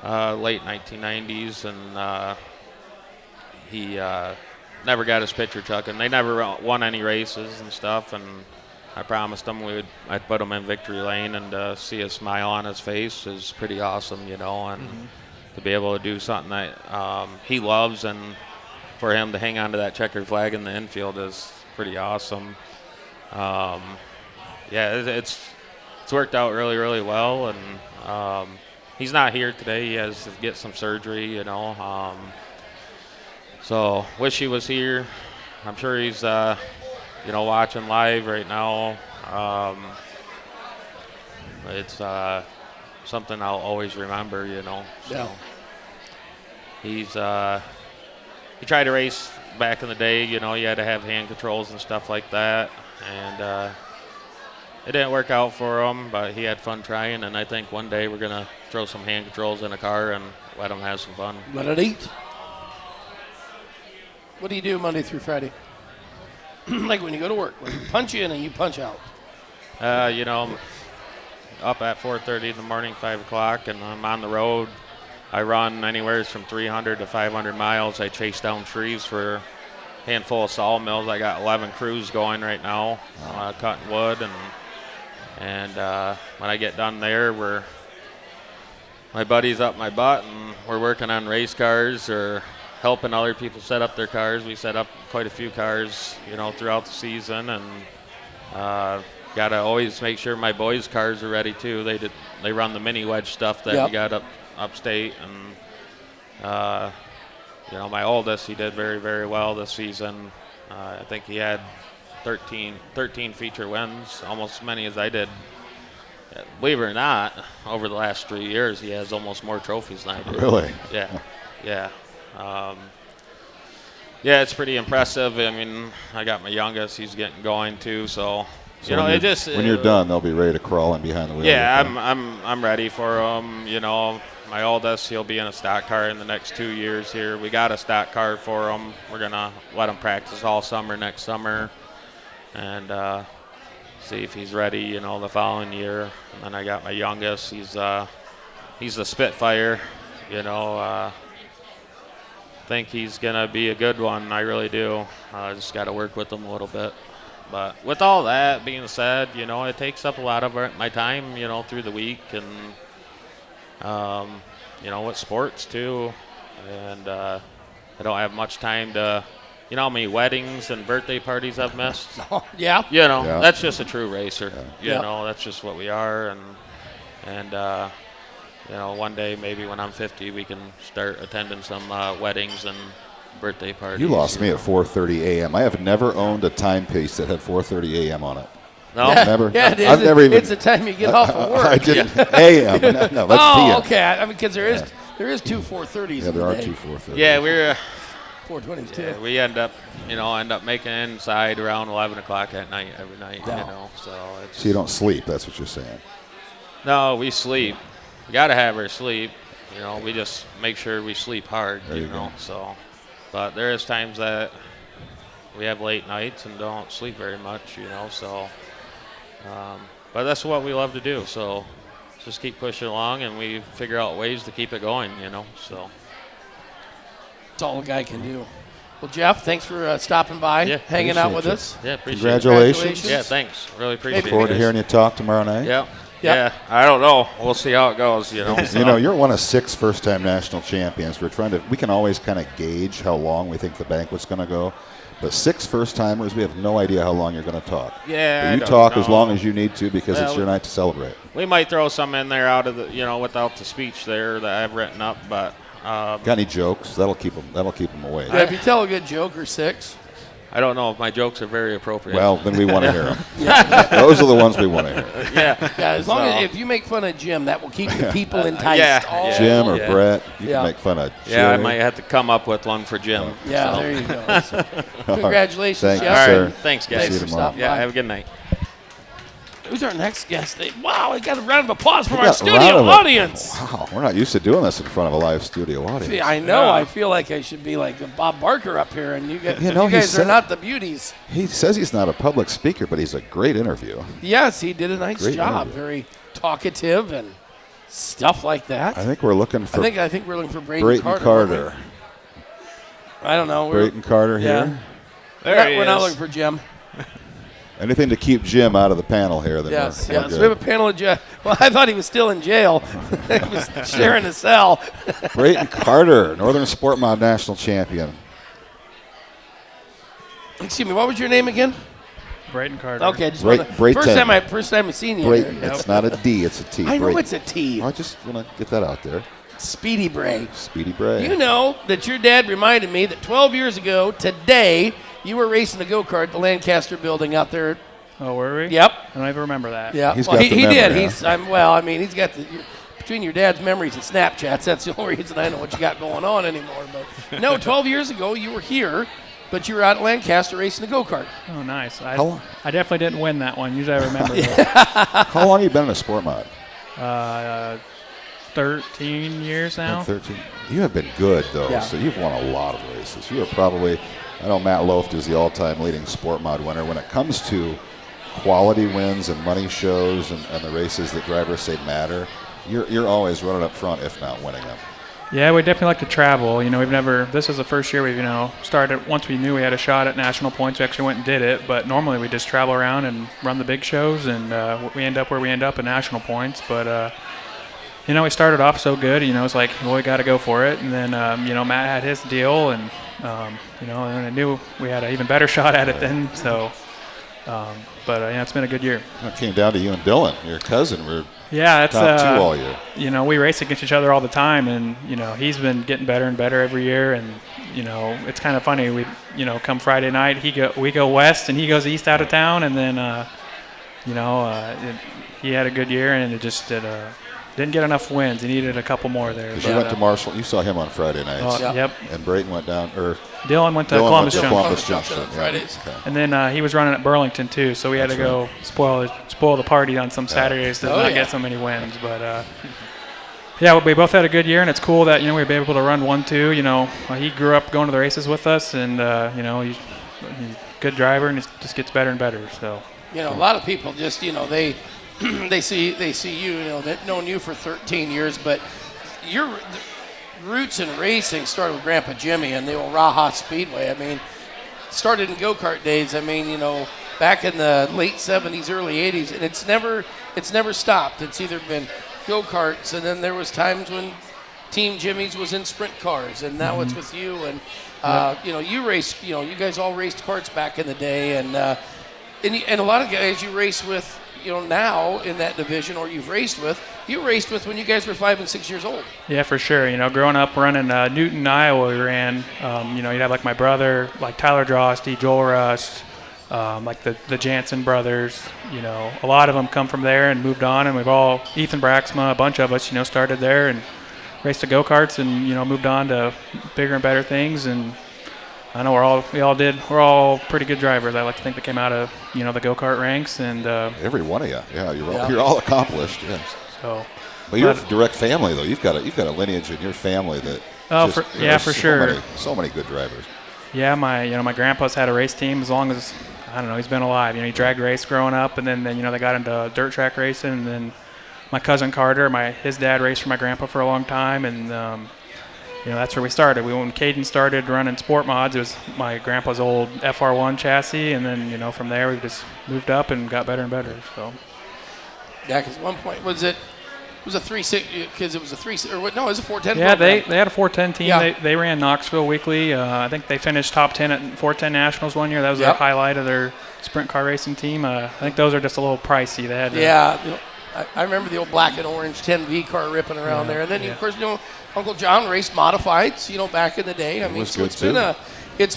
late 1990s, and he never got his picture took, and they never won any races and stuff. And I promised him I'd put him in victory lane, and see a smile on his face is pretty awesome, you know. And to be able to do something that he loves, and for him to hang on to that checkered flag in the infield is pretty awesome. It's worked out really, really well, and he's not here today. He has to get some surgery, you know. So wish he was here. I'm sure he's, watching live right now. It's something I'll always remember, you know. So he tried to race back in the day, you know. You had to have hand controls and stuff like that, and it didn't work out for him, but he had fun trying, and I think one day we're going to throw some hand controls in a car and let him have some fun. Let it eat. What do you do Monday through Friday? Like when you go to work, when you punch in and you punch out? Up at 4:30 in the morning, 5 o'clock, and I'm on the road. I run anywhere from 300 to 500 miles. I chase down trees for a handful of sawmills. I got 11 crews going right now, cutting wood, and when I get done there, my buddy's up my butt, and we're working on race cars or helping other people set up their cars. We set up quite a few cars, you know, throughout the season, and got to always make sure my boys' cars are ready too. They run the mini wedge stuff that we got upstate, and my oldest, he did very, very well this season. I think he had 13 feature wins, almost as many as I did. Believe it or not, over the last 3 years, he has almost more trophies than I do. Really? Yeah. It's pretty impressive. I mean, I got my youngest; he's getting going too. So when you're done, they'll be ready to crawl in behind the wheel. Yeah, I'm ready for them. You know, my oldest, he'll be in a stock car in the next 2 years here. We got a stock car for him. We're gonna let him practice all summer next summer, and see if he's ready, you know, the following year. And then I got my youngest. He's the Spitfire, you know. Think he's gonna be a good one. I really do. I just got to work with him a little bit. But with all that being said, you know, it takes up a lot of my time, you know, through the week, and with sports too. And I don't have much time to. You know how many weddings and birthday parties I've missed? Yeah. You know, that's just a true racer. Yeah. You know, that's just what we are. And one day maybe when I'm 50, we can start attending some weddings and birthday parties. You lost me at 4:30 a.m. I have never owned a timepiece that had 4:30 a.m. on it. No, never. Yeah, it is. I've never even. It's the time you get off of work. I didn't. A.m. No, that's Oh, PM. okay. I mean, because there is two 4:30s. Yeah, there are today. two 4:30s. Yeah, we're 4:20s too. we end up making it inside around 11 o'clock at night every night. Yeah. You know, so it's. So you don't sleep. That's what you're saying. No, we sleep. We got to have our sleep. You know, we just make sure we sleep hard. There you go. So, but there is times that we have late nights and don't sleep very much. You know, so. But that's what we love to do. So, just keep pushing along, and we figure out ways to keep it going. You know, so. That's all a guy can do. Well, Jeff, thanks for stopping by, hanging out with us. Yeah, appreciate Congratulations. it. Yeah, thanks. Really appreciate it. Look forward to hearing you talk tomorrow night. Yeah. Yeah, I don't know. We'll see how it goes, you know. You know, you're one of 6 first-time national champions. We can always kind of gauge how long we think the banquet's going to go. But 6 first-timers, we have no idea how long you're going to talk. Yeah, but you talk as long as you need to because it's your night to celebrate. We might throw some in there out of the, without the speech there that I've written up. But got any jokes? That'll keep them away. Yeah, if you tell a good joke or 6. I don't know if my jokes are very appropriate. Well, then we want to hear them. Those are the ones we want to hear. Yeah, as long as if you make fun of Jim, that will keep the people enticed. Jim or Brett, you can make fun of Jerry. Yeah, I might have to come up with one for Jim. Yeah, there you go. So, congratulations, Thank Jeff. you, sir. Thanks, guys. See you tomorrow. Yeah, have a good night. Who's our next guest? Wow, we got a round of applause from We our got a round studio of audience. Wow, we're not used to doing this in front of a live studio audience. I know. I feel like I should be like Bob Barker up here, and you guys, You know, you guys are not the beauties. He says he's not a public speaker, but he's a great interview. Yes, he did a nice Great job. interview. Very talkative and stuff like that. I think we're looking for I think we're looking for Brayton Brayton Carter. Carter. I don't know. Brayton Carter Yeah. here. We're not looking for Jim. Anything to keep Jim out of the panel here. Then Yes, we're yes. good. We have a panel of jail. Well, I thought he was still in jail. He was sharing a cell. Brayton Carter, Northern SportMod national champion. Excuse me. What was your name again? Brayton Carter. Okay, just Brayton. first time I've seen you. Brayton. here. It's not a D, it's a T. I know Brayton. it's a T. I just want to get that out there. Speedy Bray. Speedy Bray. You know that your dad reminded me that 12 years ago today you were racing the go-kart at the Lancaster building out there. Oh, were we? Yep. I don't even remember that. Yeah. He's Well, got he the did. memory, He's got between your dad's memories and Snapchats, that's the only reason I know what you got going on anymore. But no, 12 years ago you were here, but you were out at Lancaster racing the go-kart. Oh, nice. I How- definitely didn't win that one. Usually I remember How long have you been in a sport mod? 13 years now. 13. You have been good, though. Yeah. So you've won a lot of races. You are probably, I know Matt Loft is the all-time leading sport mod winner. When it comes to quality wins and money shows and the races that drivers say matter, you're always running up front, if not winning them. Yeah, we definitely like to travel. You know, this is the first year we've, started, once we knew we had a shot at national points, we actually went and did it. But normally we just travel around and run the big shows, and we end up where we end up in national points. But, we started off so good, it's like, well, we got to go for it. And then, Matt had his deal, and, and I knew we had an even better shot at it then. So, it's been a good year. It came down to you and Dylan, your cousin. We're Yeah, it's top two all year. We race against each other all the time, and he's been getting better and better every year. And it's kind of funny. We come Friday night, we go west and he goes east out of town, and then he had a good year, and it just didn't get enough wins. He needed a couple more there. Because you went to Marshall. You saw him on Friday nights. Yep. And Brayton went down, or Dylan went to Dylan Columbus went to Junction. Columbus Junction. on Fridays. Okay. And then he was running at Burlington too, so we had to go spoil the party on some Saturdays to not get so many wins. But we both had a good year, and it's cool that we were able to run 1-2. He grew up going to the races with us, and he's a good driver, and he just gets better and better. So A lot of people just they see you, they've known you for 13 years, but your roots in racing started with Grandpa Jimmy and the old Raha Speedway. I mean, started in go-kart days. I mean, back in the late 70s, early 80s, and it's never stopped. It's either been go-karts, and then there was times when Team Jimmy's was in sprint cars, and now it's with you. And you raced. You guys all raced karts back in the day, and a lot of guys you race with. Now in that division, or you raced with when you guys were 5 and 6 years old. Yeah, for sure. Growing up running Newton, Iowa, we ran. You'd have like my brother, like Tyler Drosty, Joel Rust, like the Jansen brothers. A lot of them come from there and moved on, and Ethan Braxma, a bunch of us, started there and raced the go-karts, and moved on to bigger and better things. And I know we're all pretty good drivers. I like to think that came out of the go-kart ranks, and Every one of you, you're all accomplished. Yeah. so. But you're a direct family, though. You've got a lineage in your family that. For sure. So many good drivers. Yeah, my grandpa's had a race team as long as he's been alive. He dragged race growing up, and then they got into dirt track racing, and then my cousin Carter, his dad raced for my grandpa for a long time, and that's where we started. When Caden started running sport mods, it was my grandpa's old FR1 chassis, and then from there we just moved up and got better and better. So Yeah, because at one point was a 3-6 because it was a 3 or what? No, it was a 410. Yeah, program. they had a 410 team. Yeah. They ran Knoxville weekly. I think they finished top 10 at 410 Nationals one year. That was their highlight of their sprint car racing team. I think those are just a little pricey. They had I remember the old black and orange 10V car ripping around there, and then of course Uncle John raced modifieds. Back in the day. I mean, so it's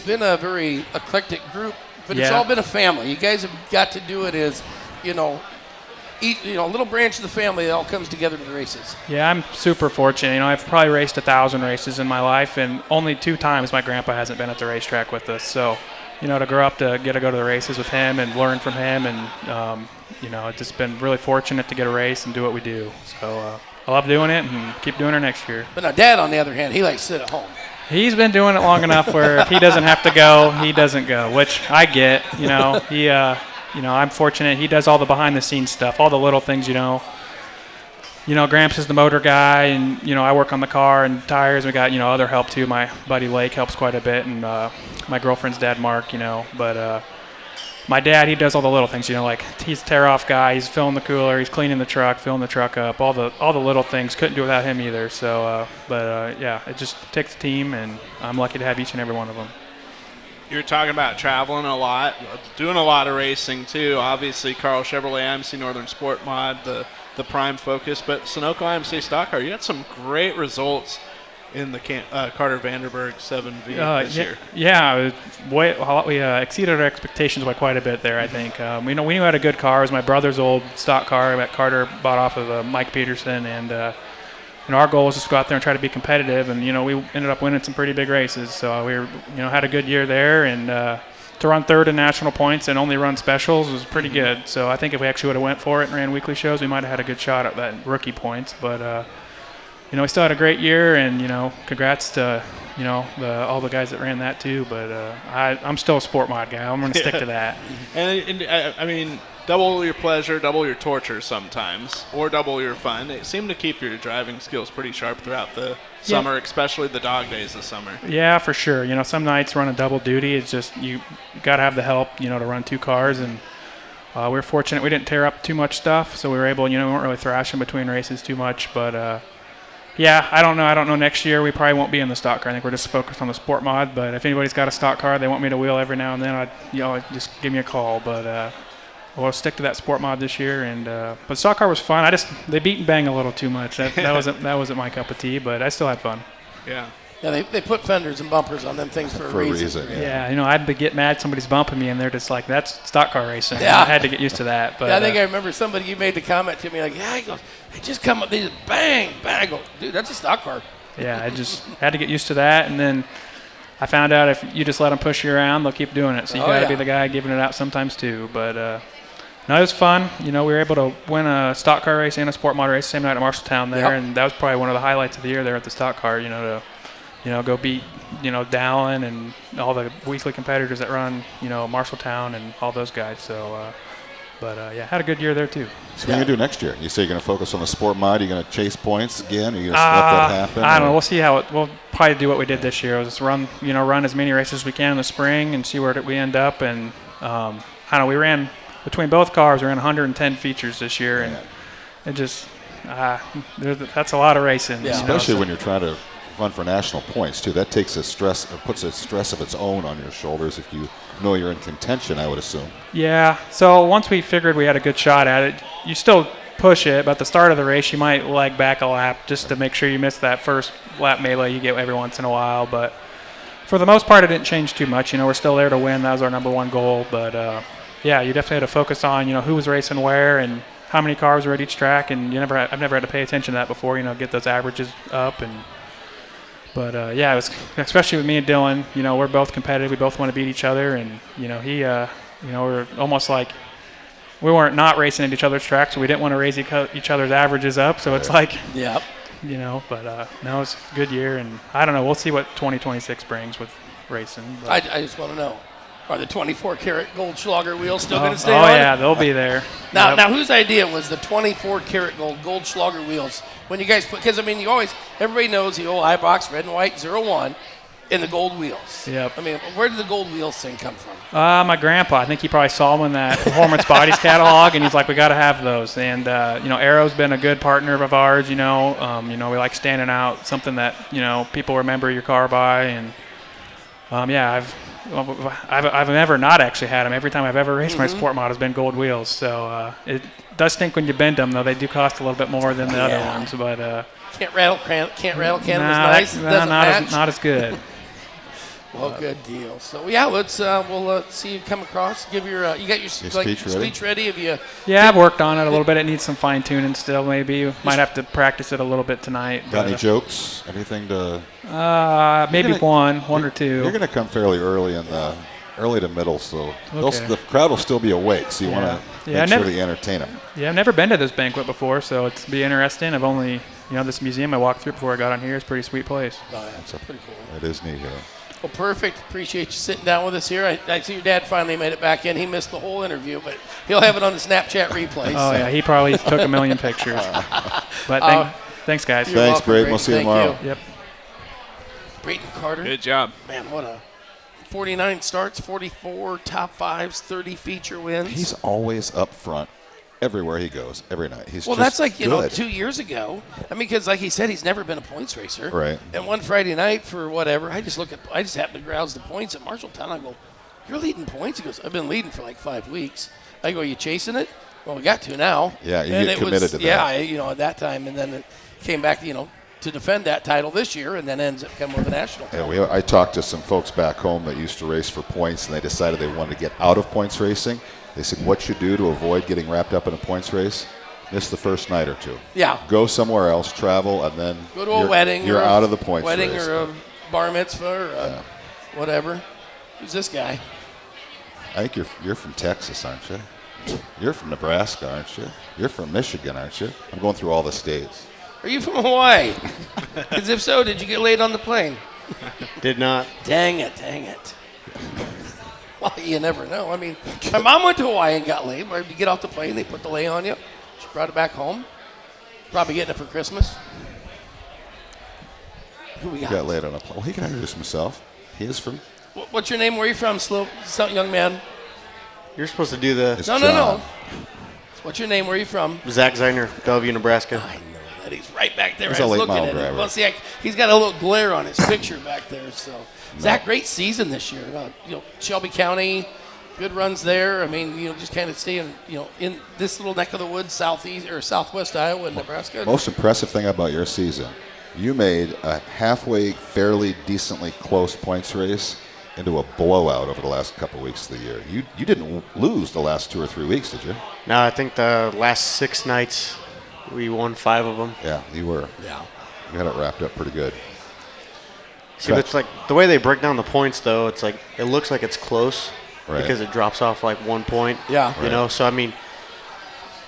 been a very eclectic group, but it's all been a family. You guys have got to do it as a little branch of the family that all comes together to the races. Yeah, I'm super fortunate. I've probably raced 1,000 races in my life, and only 2 times my grandpa hasn't been at the racetrack with us. So, to grow up to get to go to the races with him and learn from him. And, it's just been really fortunate to get a race and do what we do. So I love doing it and keep doing it next year. But now Dad, on the other hand, he likes to sit at home. He's been doing it long enough where if he doesn't have to go, he doesn't go, which I get. I'm fortunate. He does all the behind-the-scenes stuff, all the little things, Gramps is the motor guy, and, I work on the car and tires. We got, other help, too. My buddy Lake helps quite a bit, and my girlfriend's dad, Mark, But my dad, he does all the little things, like he's a tear-off guy. He's filling the cooler. He's cleaning the truck, filling the truck up, all the little things. Couldn't do it without him either. So, it just takes a team, and I'm lucky to have each and every one of them. You're talking about traveling a lot, doing a lot of racing, too. Obviously, Carl Chevrolet IMC Northern SportMod, the prime focus. But Sunoco IMC Stock Car, you had some great results in the Carter Vanderberg 7V this year. Yeah, we exceeded our expectations by quite a bit there, I think. We knew I had a good car. It was my brother's old stock car that Carter bought off of Mike Peterson, and our goal was just to go out there and try to be competitive, and we ended up winning some pretty big races. So we had a good year there, and to run third in national points and only run specials was pretty good. So I think if we actually would have went for it and ran weekly shows, we might have had a good shot at that rookie points. But we still had a great year, and congrats to all the guys that ran that too. But I'm still a sport mod guy. I'm going to stick to that. And double your pleasure, double your torture sometimes, or double your fun. It seemed to keep your driving skills pretty sharp throughout the summer, especially the dog days this summer. Yeah, for sure. Some nights running double duty, it's just you got to have the help, to run two cars. And we were fortunate we didn't tear up too much stuff, so we were able, we weren't really thrashing between races too much. But I don't know. Next year we probably won't be in the stock car. I think we're just focused on the sport mod. But if anybody's got a stock car, they want me to wheel every now and then, just give me a call. But we'll stick to that sport mod this year. And but stock car was fun. They beat and bang a little too much. That wasn't my cup of tea. But I still had fun. Yeah. Yeah, they put fenders and bumpers on them things for a reason. Yeah, I had to get mad. Somebody's bumping me, and they're just like, "That's stock car racing." Yeah. I had to get used to that. But I think I remember you made the comment to me like, "Yeah," he goes, "They just come up, they just bang, bang." I go, "Dude, that's a stock car." Yeah, I just had to get used to that, and then I found out if you just let them push you around, they'll keep doing it. So you got to be the guy giving it out sometimes too. But no, it was fun. We were able to win a stock car race and a sport mod race the same night at Marshalltown there, and that was probably one of the highlights of the year there at the stock car. To go beat Dallin and all the weekly competitors that run Marshalltown and all those guys. So, had a good year there too. So what are you going to do next year? You say you're going to focus on the sport mod. Are you going to chase points again? Are you going to let that happen? I don't know. We'll see we'll probably do what we did this year. We'll just run as many races as we can in the spring and see where we end up. And I don't know. We ran between both cars. We ran 110 features this year, and it just that's a lot of racing. Yeah. Especially when you're trying to run for national points too. That takes puts a stress of its own on your shoulders if you know you're in contention, I would assume. Yeah. So once we figured we had a good shot at it, you still push it, but at the start of the race you might leg back a lap just to make sure you miss that first lap melee you get every once in a while. But for the most part it didn't change too much. We're still there to win. That was our number one goal. But you definitely had to focus on who was racing where and how many cars were at each track, and I've never had to pay attention to that before. Get those averages up and. But it was especially with me and Dylan. We're both competitive. We both want to beat each other, and we're almost like we weren't not racing at each other's tracks, so we didn't want to raise each other's averages up. So it's like, But no, it's a good year, and I don't know. We'll see what 2026 brings with racing. But. I just want to know. Are the 24-karat Goldschlager wheels still going to stay on? Oh, yeah, they'll be there. Now, whose idea was the 24-karat Goldschlager wheels? When you guys put, because everybody knows the old iBox red and white 01 and the gold wheels. Yep. Where did the gold wheels thing come from? My grandpa. I think he probably saw them in that Performance Bodies catalog, and he's like, we got to have those. And Arrow's been a good partner of ours. We like standing out, something that people remember your car by, and I've never not actually had them. Every time I've ever raced my sport mod has been gold wheels. So it does stink when you bend them, though. They do cost a little bit more than the other ones. But can't rattle can was nice. Not as good. Well, good deal. So let's we'll see you come across. Give your you got your speech ready? Have you? Yeah, I've worked on it a little bit. It needs some fine tuning still. Maybe might have to practice it a little bit tonight. Got any jokes? Anything to? Maybe one or two. You're going to come fairly early in the early to middle, so Okay. the crowd will still be awake. So you want to Yeah, make sure that you entertain them. Yeah, I've never been to this banquet before, so it's be interesting. I've only, this museum I walked through before I got on here is a pretty sweet place. Oh, yeah, it's pretty cool. It is neat here. Well, perfect. Appreciate you sitting down with us here. I see your dad finally made it back in. He missed the whole interview, but he'll have it on the Snapchat replay. Oh, yeah, he probably took a million pictures. But thanks, guys. You're Thanks, welcome, Brayton. We'll see you Thank tomorrow. Yep. Brayton Carter. Good job. Man, what a 49 starts, 44 top fives, 30 feature wins. He's always up front everywhere he goes, every night. He's Well, just that's like, good. 2 years ago. I mean, because like he said, he's never been a points racer. Right. And one Friday night for whatever, I just happened to browse the points at Marshalltown. I go, you're leading points? He goes, I've been leading for like 5 weeks. I go, you chasing it? Well, we got to now. Yeah, you and get it committed was, to that. Yeah, at that time. And then it came back, to defend that title this year, and then ends up coming with a national title. Yeah, I talked to some folks back home that used to race for points, and they decided they wanted to get out of points racing. They said, what you do to avoid getting wrapped up in a points race? Miss the first night or two. Yeah. Go somewhere else, travel, and then Go to a wedding. You're or out of the points wedding race. or a bar mitzvah or whatever. Who's this guy? I think you're from Texas, aren't you? You're from Nebraska, aren't you? You're from Michigan, aren't you? I'm going through all the states. Are you from Hawaii? Because if so, did you get laid on the plane? Did not. Dang it. Well, you never know. I mean, my mom went to Hawaii and got laid. Where you get off the plane, they put the lay on you. She brought it back home. Probably getting it for Christmas. Who we He got? got laid on a plane. Well, he can introduce himself. He is from. What's your name? Where are you from, young man? You're supposed to do the It's No. John. What's your name? Where are you from? Zach Zeitner, Bellevue, Nebraska. I know that. He's right back there. He's I a was late looking model at it. driver. Well, see, he's got a little glare on his picture back there. So, Zach, great season this year. Shelby County, good runs there. I mean, just kind of staying, in this little neck of the woods, southeast or southwest Iowa and Nebraska. Most impressive thing about your season, you made a halfway, fairly decently close points race into a blowout over the last couple of weeks of the year. You didn't lose the last 2 or 3 weeks, did you? No, I think the last 6 nights we won 5 of them. Yeah, you were. Yeah. You had it wrapped up pretty good. See, but it's like the way they break down the points, though. It's like it looks like it's close Right. because it drops off like 1 point. Yeah. You know, so I mean,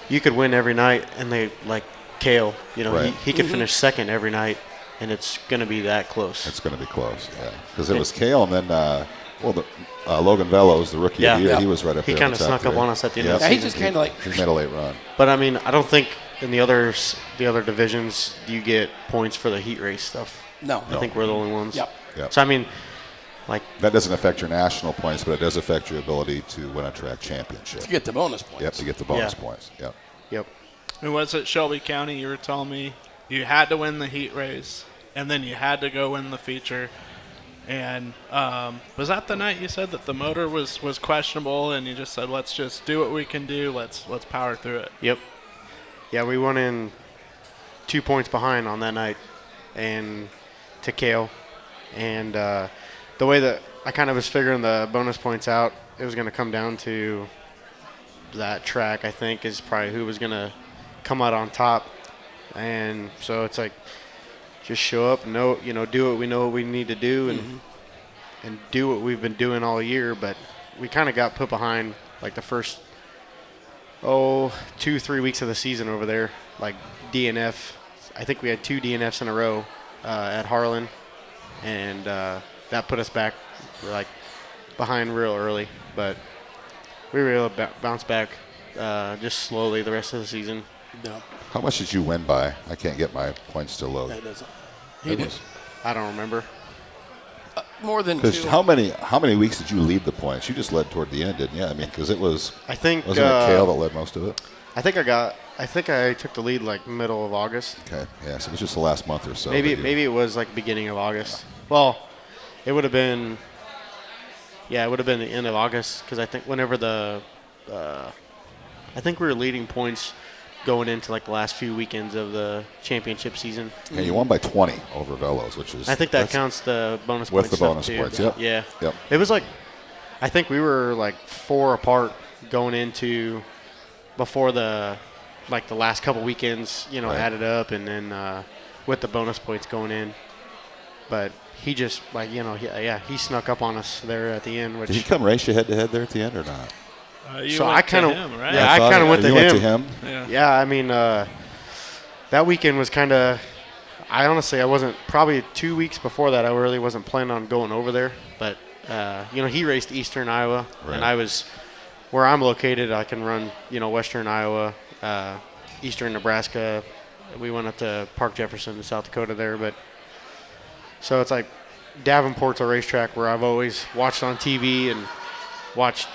you could win every night, and they like Kale. Right. He could finish second every night, and it's going to be that close. It's going to be close, yeah. Because it was Kale and then, Logan Velos, the rookie of the year, Yeah. he was right up He there. kinda in the top snuck up three. on us at the end of Yep. the Yeah, he season. just kind of like. He made a late run. But I mean, I don't think in the other divisions you get points for the heat race stuff. No. I think we're the only ones. Yep. Yep. So I mean, like That doesn't affect your national points, but it does affect your ability to win a track championship. To get the bonus points. Yep, to get the bonus Yeah. points. Yep. yep. And was it Shelby County? You were telling me you had to win the heat race, and then you had to go win the feature. And was that the night you said that the motor was questionable, and you just said, let's just do what we can do. Let's power through it. Yep. Yeah, we went in 2 points behind on that night, and to Kale, and the way that I kind of was figuring the bonus points out, it was going to come down to that track. I think is probably who was going to come out on top, and so it's like just show up, do what we know what we need to do, and do what we've been doing all year. But we kind of got put behind like the first 2-3 weeks of the season over there, like DNF. I think we had 2 DNFs in a row at Harlan, and that put us back like behind real early. But we were able to bounce back just slowly the rest of the season. No. How much did you win by? I can't get my points to load. That doesn't. He did. I don't remember. More than Because 2. how many weeks did you lead the points? You just led toward the end, didn't you? I mean, because it was. I think Wasn't it Kale that led most of it? I think I took the lead like middle of August. Okay, yeah. So it was just the last month or so. Maybe that you- maybe it was like beginning of August. Well, it would have been. Yeah, it would have been the end of August because I think whenever I think we were leading points going into like the last few weekends of the championship season. Yeah, you won by 20 over Velos, which is. I think that that's- counts the bonus With points the stuff bonus too. points, yep. Yeah. Yep. It was like, I think we were like 4 apart going into before the last couple weekends, Right. added up, and then with the bonus points going in. But he just he snuck up on us there at the end. Which, Did he come race you head-to-head there at the end or not? I kind of went to you him. Went to him. Yeah, I mean, that weekend was kind of. I honestly, I wasn't. Probably 2 weeks before that, I really wasn't planning on going over there. But he raced Eastern Iowa, and I was where I'm located. I can run, Western Iowa, Eastern Nebraska. We went up to Park Jefferson in South Dakota there, but so it's like Davenport's a racetrack where I've always watched on TV and watched,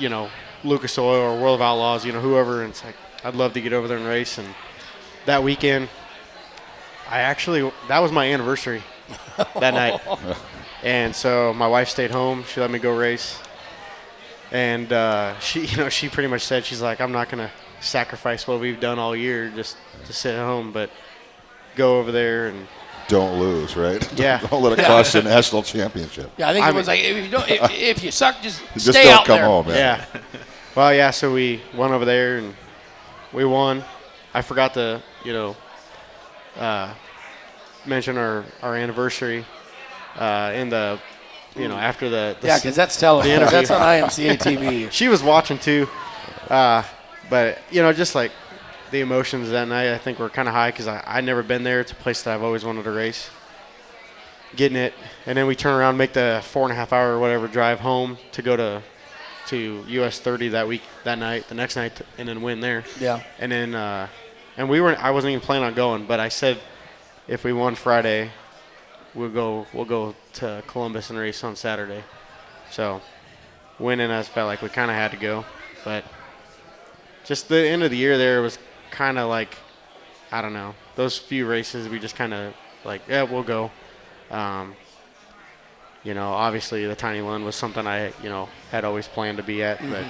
Lucas Oil or World of Outlaws, whoever. And it's like I'd love to get over there and race. And that weekend, that was my anniversary that night. And so my wife stayed home. She let me go race. And she pretty much said, she's like, I'm not going to sacrifice what we've done all year just to sit at home, but go over there and don't lose, right? Yeah. Don't let it cost you a national championship. Yeah, I think it was like if you suck, just just stay don't out come there. home, man. Yeah. Well, yeah. So we went over there and we won. I forgot to mention our anniversary in the after the because that's televised. That's on IMCA TV. She was watching too, but just like the emotions that night, I think were kind of high because I'd never been there. It's a place that I've always wanted to race. Getting it, and then we turn around, and make the 4.5 hour or whatever drive home to go to US 30 that night, the next night, and then win there. Yeah. And then I wasn't even planning on going, but I said if we won Friday, we'll go to Columbus and race on Saturday. So winning, I felt like we kind of had to go, but just the end of the year there was kind of like, I don't know, those few races we just kind of like, yeah, we'll go. Obviously the Tiny Lund was something I had always planned to be at, but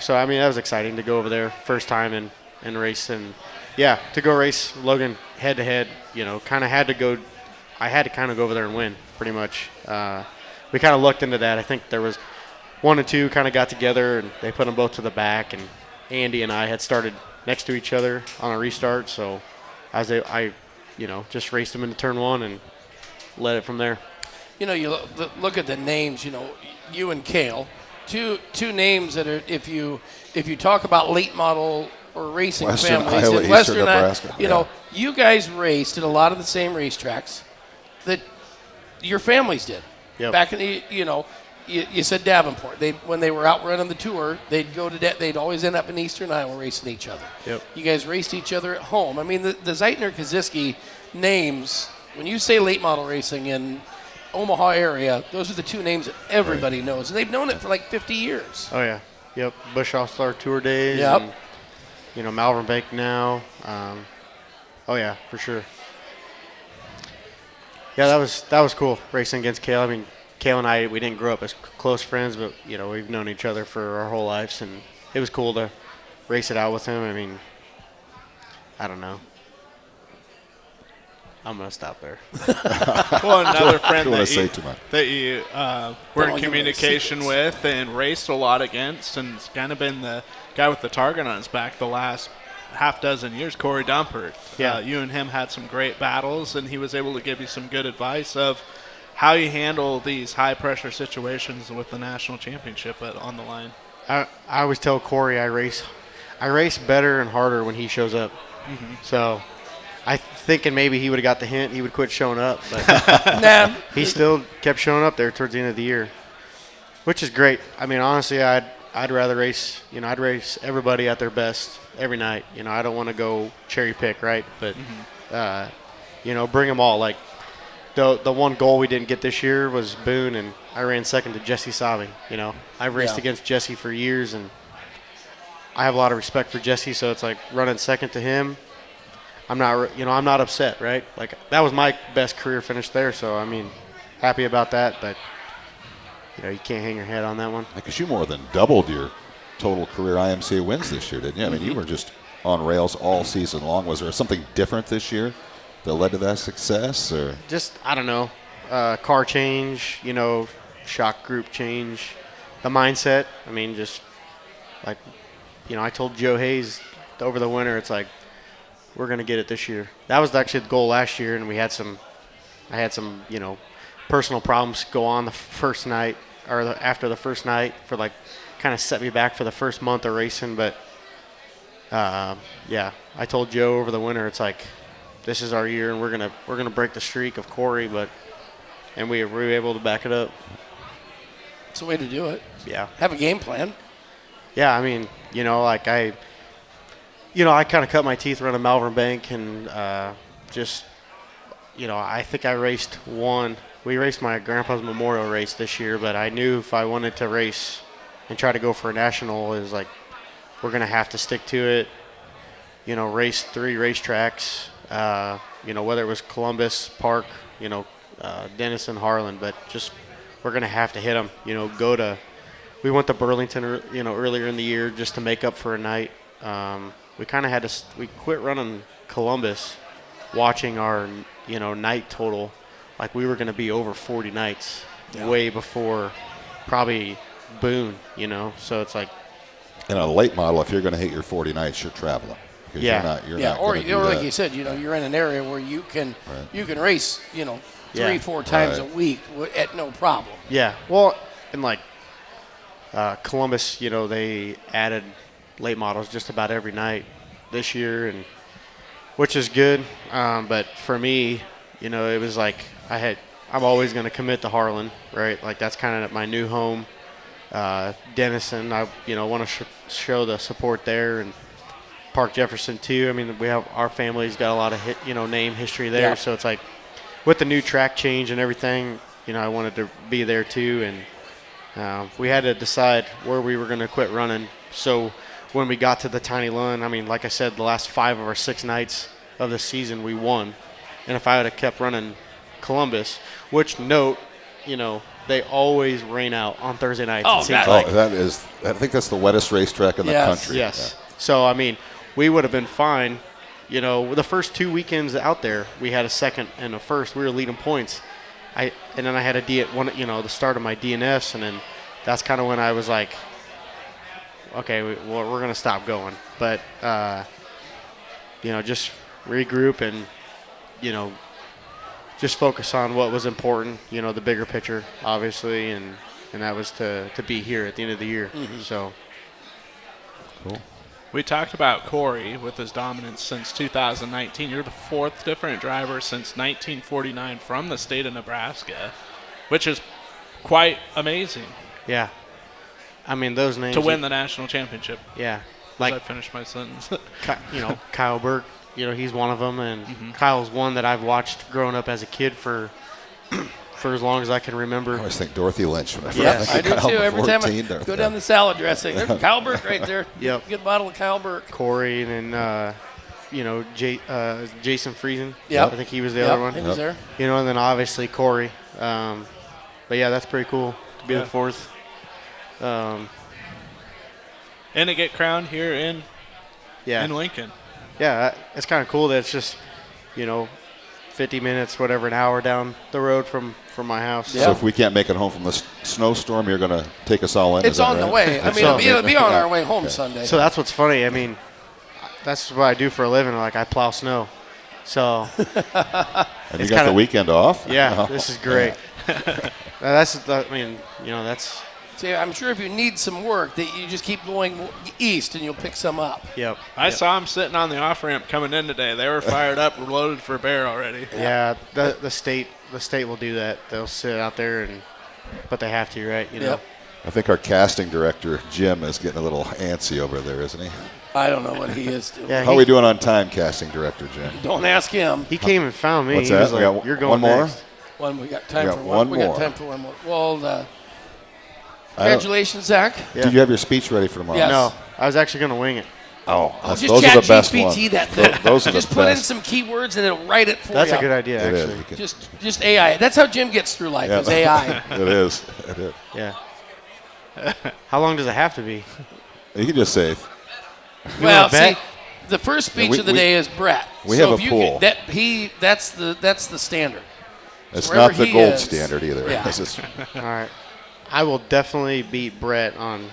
so I mean that was exciting to go over there first time and race, and to go race Logan head to head. Kind of had to go. I had to kind of go over there and win pretty much. We kind of looked into that. I think there was 1 and 2 kind of got together and they put them both to the back, and Andy and I had started next to each other on a restart, so I just raced them into turn 1 and led it from there. You look at the names. You and Cale, two names that are if you talk about late model or racing Western families Iowa, in Western Nebraska. Iowa, you guys raced at a lot of the same racetracks that your families did. Yep. Back in the you said Davenport. When they were out running the tour, they'd go to they'd always end up in Eastern Iowa racing each other. Yep. You guys raced each other at home. I mean, the Zeitner Kaziski names. When you say late model racing in Omaha area, those are the two names that everybody knows, and they've known it for like 50 years. Oh yeah, yep. Busch All-Star Tour days. Yep. And, Malvern Bank now. Oh yeah, for sure. Yeah, that was cool racing against Cale. I mean, Cale and I, we didn't grow up as close friends, but we've known each other for our whole lives, and it was cool to race it out with him. I mean, I don't know. I'm gonna stop there. Well, another friend that you were in communication with and raced a lot against, and it's kind of been the guy with the target on his back the last half dozen years, Corey Dumpert. Yeah. You and him had some great battles, and he was able to give you some good advice of how you handle these high-pressure situations with the national championship on the line. I always tell Corey I race better and harder when he shows up. Mm-hmm. So I thinking maybe he would have got the hint, he would quit showing up, but Nah. he still kept showing up there towards the end of the year, which is great. I mean, honestly, I'd rather race. I'd race everybody at their best every night. I don't want to go cherry pick, right? But bring them all. Like the one goal we didn't get this year was Boone, and I ran second to Jesse Savi. I've raced against Jesse for years, and I have a lot of respect for Jesse. So it's like running second to him. I'm not upset, right? Like that was my best career finish there. So I mean, happy about that, but. You can't hang your head on that one. Because you more than doubled your total career IMCA wins this year, didn't you? I mean, you were just on rails all season long. Was there something different this year that led to that success? Or just, I don't know, car change, shock group change, the mindset. I mean, just like, I told Joe Hayes over the winter, it's like, we're going to get it this year. That was actually the goal last year, and we had some I had some, personal problems go on the first night or after the first night for kind of set me back for the first month of racing. But I told Joe over the winter, it's like, this is our year and we're gonna break the streak of Corey, and we were able to back it up. It's the way to do it. Yeah. Have a game plan. Yeah, I mean, I kind of cut my teeth running Malvern Bank and I think I raced one. We raced my grandpa's memorial race this year, but I knew if I wanted to race and try to go for a national, it was like, we're going to have to stick to it, race 3 racetracks, whether it was Columbus, Park, Denison, Harlan, but just we're going to have to hit them, we went to Burlington, earlier in the year just to make up for a night. We kind of we quit running Columbus, watching our, night total. Like we were going to be over 40 nights way before probably Boone, so it's like. In a late model, if you're going to hit your 40 nights, you're traveling. You're not or gonna do like that. you said, you're in an area where you can race, 3-4 times a week at no problem. Yeah. Well, and Columbus, they added late models just about every night this year, and which is good. But for me, it was like I'm always going to commit to Harlan, right? Like that's kind of my new home. Denison, I want to show the support there, and Park Jefferson too. I mean, our family's got a lot of name history there, so it's like with the new track change and everything, I wanted to be there too, and we had to decide where we were going to quit running. So when we got to the Tiny Lund, I mean, like I said, the last 5 of our 6 nights of the season we won, and if I would have kept running Columbus, which they always rain out on Thursday nights. I think that's the wettest racetrack in the country. Yes. Yeah. So, I mean, we would have been fine. The first 2 weekends out there, we had a second and a first. We were leading points. And then I had the start of my DNS, and then that's kind of when I was like, okay, we're going to stop going. But, just regroup and, just focus on what was important, the bigger picture, obviously, and that was to be here at the end of the year. Mm-hmm. So, cool. We talked about Corey with his dominance since 2019. You're the 4th different driver since 1949 from the state of Nebraska, which is quite amazing. Yeah. I mean, those names. To win the national championship. Yeah. Like I finished my sentence. Kyle Burke. He's one of them, and Kyle's one that I've watched growing up as a kid for as long as I can remember. I always think Dorothy Lynch. When I do too. Every time I go down the salad dressing, there's Kyle Burke right there. Yep. Good bottle of Kyle Burke. Corey, and then Jason Friesen. Yep. I think he was the other one. He was there. And then obviously Corey. But yeah, that's pretty cool to be the 4th. And to get crowned here in Lincoln. Yeah, it's kind of cool that it's just, 50 minutes, whatever, an hour down the road from my house. Yeah. So if we can't make it home from the snowstorm, you're going to take us all in? It's on the way. I mean, it'll be on our way home Sunday. So that's what's funny. I mean, that's what I do for a living. Like, I plow snow. So. And you got the weekend off? Yeah, this is great. That's. See, I'm sure if you need some work, that you just keep going east and you'll pick some up. Yep. I saw them sitting on the off ramp coming in today. They were fired up, loaded for bear already. Yeah, the state will do that. They'll sit out there but they have to, right? Yep. I think our casting director Jim is getting a little antsy over there, isn't he? I don't know what he is doing. How are we doing on time, casting director Jim? Don't ask him. He came and found me. What's he that? was like, "You're going one more. next." We got time for one. We got time for one more. Well. Congratulations, Zach. Yeah. Did you have your speech ready for tomorrow? Yes. No, I was actually going to wing it. Just those are the best ones. that thing. Those are just the put in best. some keywords and it'll write it for That's you. a good idea, actually. Just AI. That's how Jim gets through life, is AI. It is. Yeah. How long does it have to be? You can just say. Well, see, the first speech of the day is Brett. We have a pool. That's the standard. It's not the gold standard either. Yeah. All right. I will definitely beat Brett on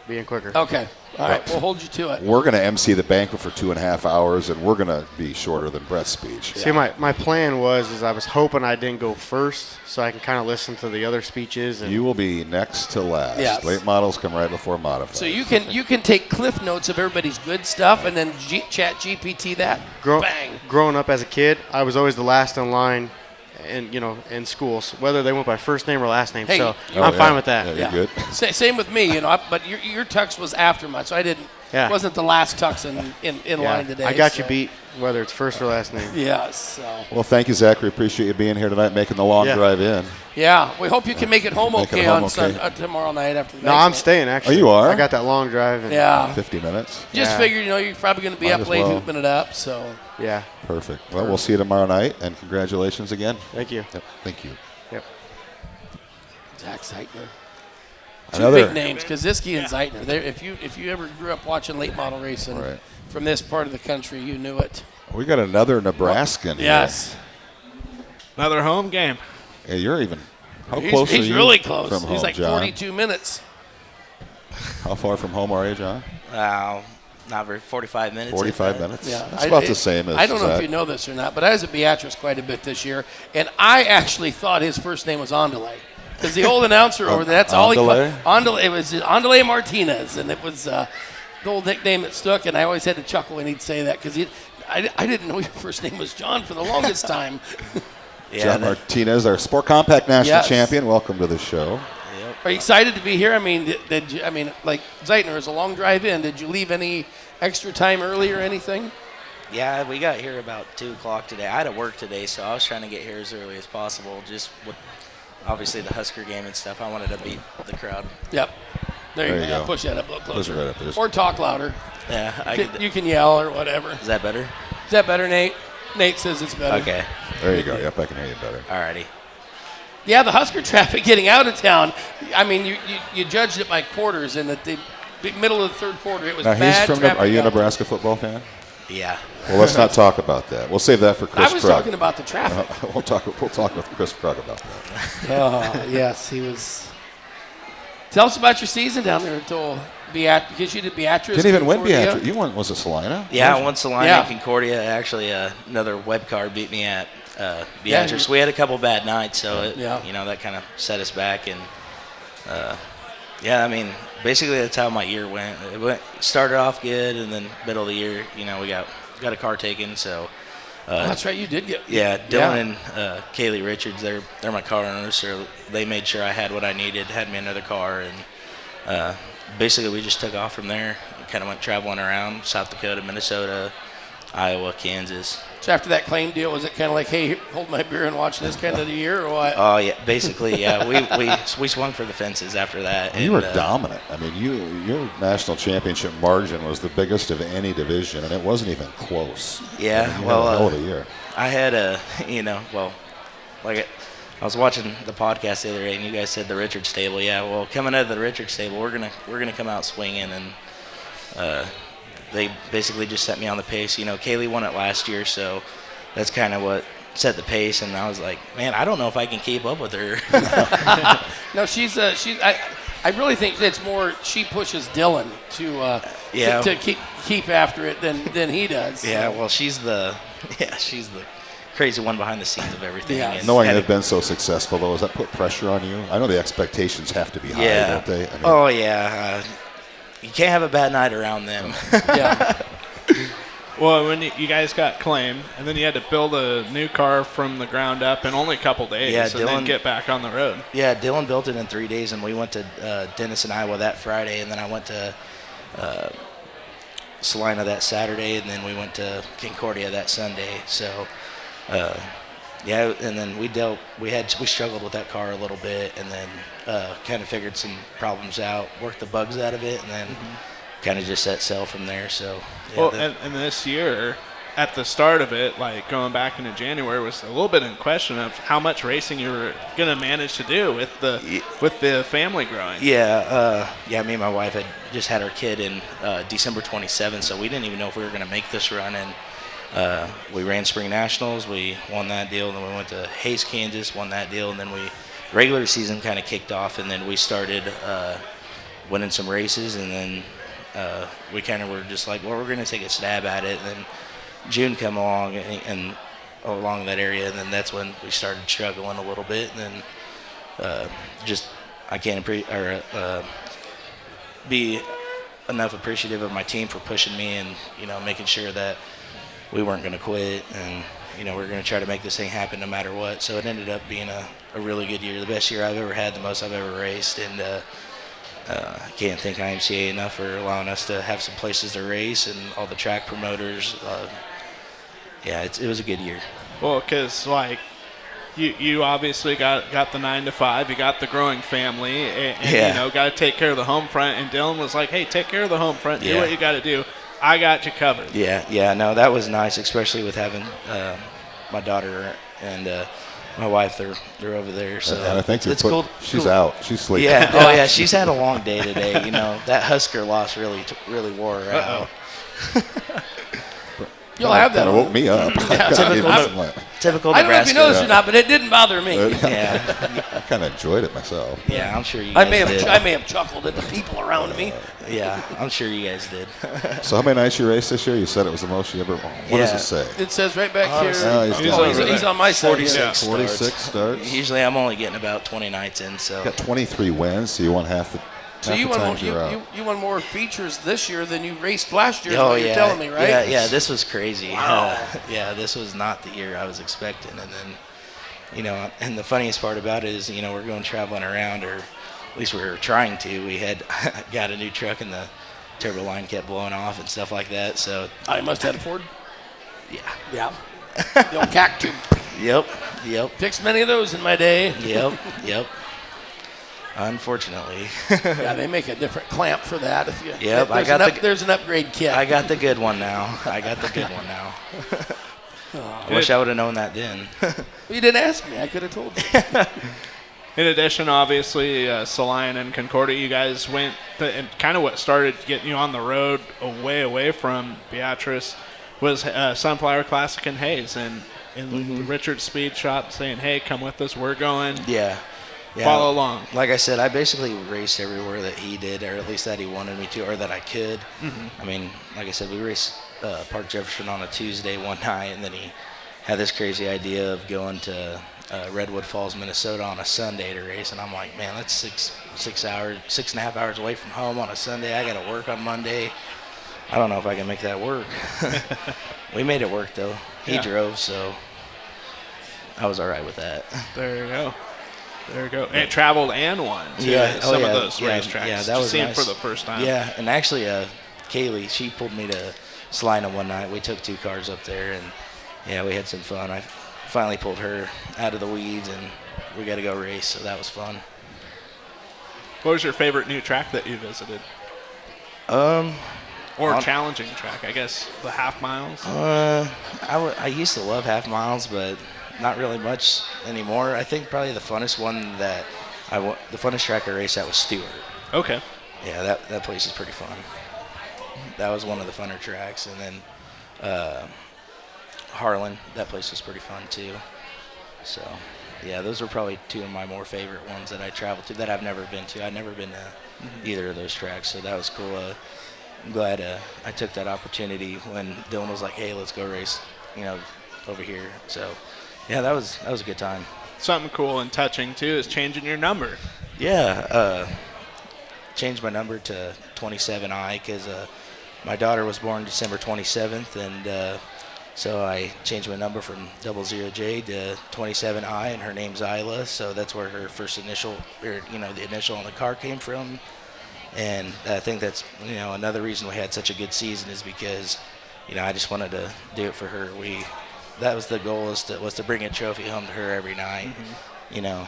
being quicker. Okay. All right, we'll hold you to it. We're going to MC the banquet for 2.5 hours, and we're going to be shorter than Brett's speech. See, my plan is I was hoping I didn't go first, so I can kind of listen to the other speeches. And You will be next to last. Yes. Late models come right before modified. So you can take cliff notes of everybody's good stuff and then chat GPT that. Bang. Growing up as a kid, I was always the last in line, in schools, whether they went by first name or last name. Hey, so Oh, I'm yeah. fine with that. Yeah, you're good. Same with me, but your tux was after mine, so I didn't. Yeah. Wasn't the last tux in line today. I got you so. beat, whether it's first or last name. Yes. So. Well, thank you, Zachary. Appreciate you being here tonight, making the long Yeah. drive in. Yeah, we hope you can make it home Make it okay home on okay. tomorrow night after the No, next I'm game. staying, actually. Oh, you are? I got that long drive. And Yeah. 50 minutes. Just Yeah. figured, you're probably going to be Might up as late well. hooping it up, so. Yeah. Perfect. Well, we'll see you tomorrow night, and congratulations again. Thank you. Yep, thank you. Yep. Zach Zeitner. Two Another big names, Kaziski and Zeitner. If you ever grew up watching late model racing Right. from this part of the country, you knew it. We got another Nebraskan. Yes. Another home game. Here. Hey, you're even. How He's close are you really close. from He's home, like John? 42 minutes. How far from home are you, John? Not very 45 minutes. 45 minutes. Yeah, That's about the same as I don't know Zach. if you know this or not, but I was at Beatrice quite a bit this year, and I actually thought his first name was Andale. Because the old announcer over there, that's all he Andale? called. It was Andale Martinez, and it was the old nickname that stuck, and I always had to chuckle when he'd say that because I didn't know your first name was John for the longest time. John Martinez, our Sport Compact National Yes. Champion. Welcome to the show. Are you excited to be here? I mean, like Zeitner is a long drive in. Did you leave any extra time early or anything? Yeah, we got here about 2 o'clock today. I had to work today, so I was trying to get here as early as possible. Just with obviously the Husker game and stuff, I wanted to beat the crowd. Yep. There you go. go. Push that up a little closer. Push it right up there. Or talk louder. Yeah, You can yell or whatever. Is that better? Is that better, Nate? Nate says it's better. Okay. There you go. Yep, I can hear you better. Alrighty. Yeah, the Husker traffic getting out of town. I mean, you judged it by quarters, and at the middle of the third quarter, it was Now, he's bad from. traffic. Are you a out. Nebraska football fan? Yeah. Well, let's not talk about that. We'll save that for Chris I was Krug. talking about the traffic. We'll talk with Chris Krug about that. Oh, yes, he was. Tell us about your season down there until because you did Beatrice. Didn't even win Concordia. Beatrice. You won. Was it Salina? Yeah, I won Salina Yeah. and Concordia. Actually, another web car beat me at Beatrice. We had a couple bad nights, so that kind of set us back. And I mean, basically that's how my year went. Started off good, and then middle of the year, we got a car taken. So That's right, you did get. yeah, Dylan and Kaylee Richards, they're my car owners, so they made sure I had what I needed, had me another car, and basically we just took off from there. Kind of went traveling around South Dakota, Minnesota, Iowa, Kansas. So after that claim deal, was it kind of like, hey, hold my beer and watch this kind of the year, or what? Oh yeah, basically, yeah. We swung for the fences after that. You were dominant. I mean, your national championship margin was the biggest of any division, and it wasn't even close. Yeah, I mean, you well, had a hell of a year. I had I was watching the podcast the other day, and you guys said the Richards stable. Yeah, well, coming out of the Richards stable, we're gonna come out swinging, and they basically just set me on the pace. Kaylee won it last year, so that's kind of what set the pace. And I was like, man, I don't know if I can keep up with her. No, she's. I really think it's more she pushes Dylan to keep after it than he does. Yeah, well, she's the crazy one behind the scenes of everything. Yeah. And Knowing they've been so successful, though, does that put pressure on you? I know the expectations have to be high, don't they? I mean, oh yeah. You can't have a bad night around them. Yeah. Well, when you guys got claim, and then you had to build a new car from the ground up in only a couple days, Yeah, and then Dylan- get back on the road. Yeah, Dylan built it in 3 days, and we went to Denison, Iowa that Friday, and then I went to Salina that Saturday, and then we went to Concordia that Sunday. So, and then we struggled with that car a little bit, and then kind of figured some problems out, worked the bugs out of it, and then kind of just set sail from there. So, yeah, And this year, at the start of it, like going back into January, was a little bit in question of how much racing you were going to manage to do with the family growing. Yeah, me and my wife had just had our kid in December 27th, so we didn't even know if we were going to make this run. And we ran Spring Nationals, we won that deal, and then we went to Hays, Kansas, won that deal, and then regular season kind of kicked off, and then we started winning some races, and then we kind of were just like, well, we're going to take a stab at it. And then June come along and along that area, and then that's when we started struggling a little bit. And then I can't be enough appreciative of my team for pushing me and, making sure that we weren't going to quit, and we're going to try to make this thing happen no matter what. So it ended up being a really good year, the best year I've ever had, the most I've ever raced, and I can't thank IMCA enough for allowing us to have some places to race and all the track promoters. It was a good year. Well, because you obviously got the 9 to 5, you got the growing family, and got to take care of the home front. And Dylan was like, "Hey, take care of the home front. Do what you got to do. I got you covered." No, that was nice, especially with having my daughter and my wife. They're over there, so and I think it's cool. She's out. She's sleeping. Yeah, she's had a long day today. That Husker loss really wore her out. You'll have that. It woke me up. Typical I don't know if Nebraska. you noticed or not, but it didn't bother me. Yeah. I kind of enjoyed it myself. Yeah, I'm sure you guys did. I may have chuckled at the people around me. Yeah, I'm sure you guys did. So how many nights you raced this year? You said it was the most you ever. What does it say? It says right back here. He's on my side. 46 starts. Usually I'm only getting about 20 nights in. So got 23 wins, so you won half the. So you won more features this year than you raced last year. Oh, you're telling me, right? Yeah, this was crazy. Wow. This was not the year I was expecting. And then, and the funniest part about it is, we're going traveling around, or at least we were trying to. We had got a new truck, and the turbo line kept blowing off and stuff like that. So I must have had a Ford. Yeah. The old cactus. Yep. Fixed many of those in my day. Yep. Unfortunately. Yeah, they make a different clamp for that. There's an upgrade kit. I got the good one now. I wish I would have known that then. You didn't ask me. I could have told you. In addition, obviously, Solion and Concordia, you guys went, and kind of what started getting you on the road away from Beatrice was Sunflower Classic in Hayes, and the Richard Speed shop saying, "Hey, come with us. We're going." Yeah. Follow along. Like I said, I basically raced everywhere that he did, or at least that he wanted me to, or that I could. I mean, like I said, we raced Park Jefferson on a Tuesday one night, and then he had this crazy idea of going to Redwood Falls, Minnesota on a Sunday to race, and I'm like, man, that's 6.5 hours away from home on a Sunday. I got to work on Monday. I don't know if I can make that work. We made it work, though. He drove, so I was all right with that. There you go. And it traveled and won to some of those racetracks. Yeah, that was nice. For the first time. Yeah, and actually, Kaylee, she pulled me to Salina one night. We took 2 cars up there, and we had some fun. I finally pulled her out of the weeds, and we got to go race, so that was fun. What was your favorite new track that you visited? Or challenging track, I guess, the half miles? I used to love half miles, but not really much anymore. I think probably the funnest one the funnest track I raced at was Stewart. Okay. Yeah, that place is pretty fun. That was one of the funner tracks. And then Harlan, that place was pretty fun too. So, yeah, those were probably 2 of my more favorite ones that I traveled to that I've never been to. I've never been to either of those tracks, so that was cool. I'm glad I took that opportunity when Dylan was like, "Hey, let's go race, over here." So, yeah, that was a good time. Something cool and touching too is changing your number. Yeah, changed my number to 27I because my daughter was born December 27th, and so I changed my number from 00J to 27I, and her name's Isla, so that's where her first initial, or the initial on the car came from. And I think that's another reason we had such a good season is because I just wanted to do it for her. That was the goal, was to bring a trophy home to her every night.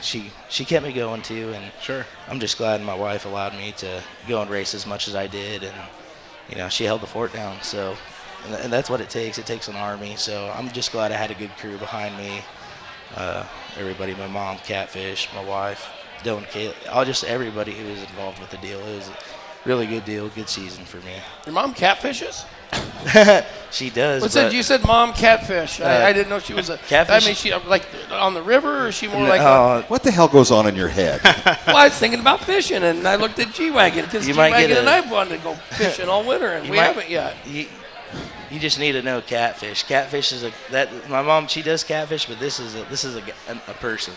She kept me going too, and sure, I'm just glad my wife allowed me to go and race as much as I did, and she held the fort down. So, and that's what it takes. It takes an army. So I'm just glad I had a good crew behind me. Everybody, my mom, Catfish, my wife, Dylan, Kaylee, just everybody who was involved with the deal. It was a really good deal, good season for me. Your mom catfishes? She does. What's that? You said mom catfish. I didn't know she was a catfish. I mean, she like on the river, or is she more like? What the hell goes on in your head? Well, I was thinking about fishing, and I looked at G-Wagon because G-Wagon and I wanted to go fishing all winter, and we haven't yet. You just need to know catfish. Catfish is my mom. She does catfish, but this is a person.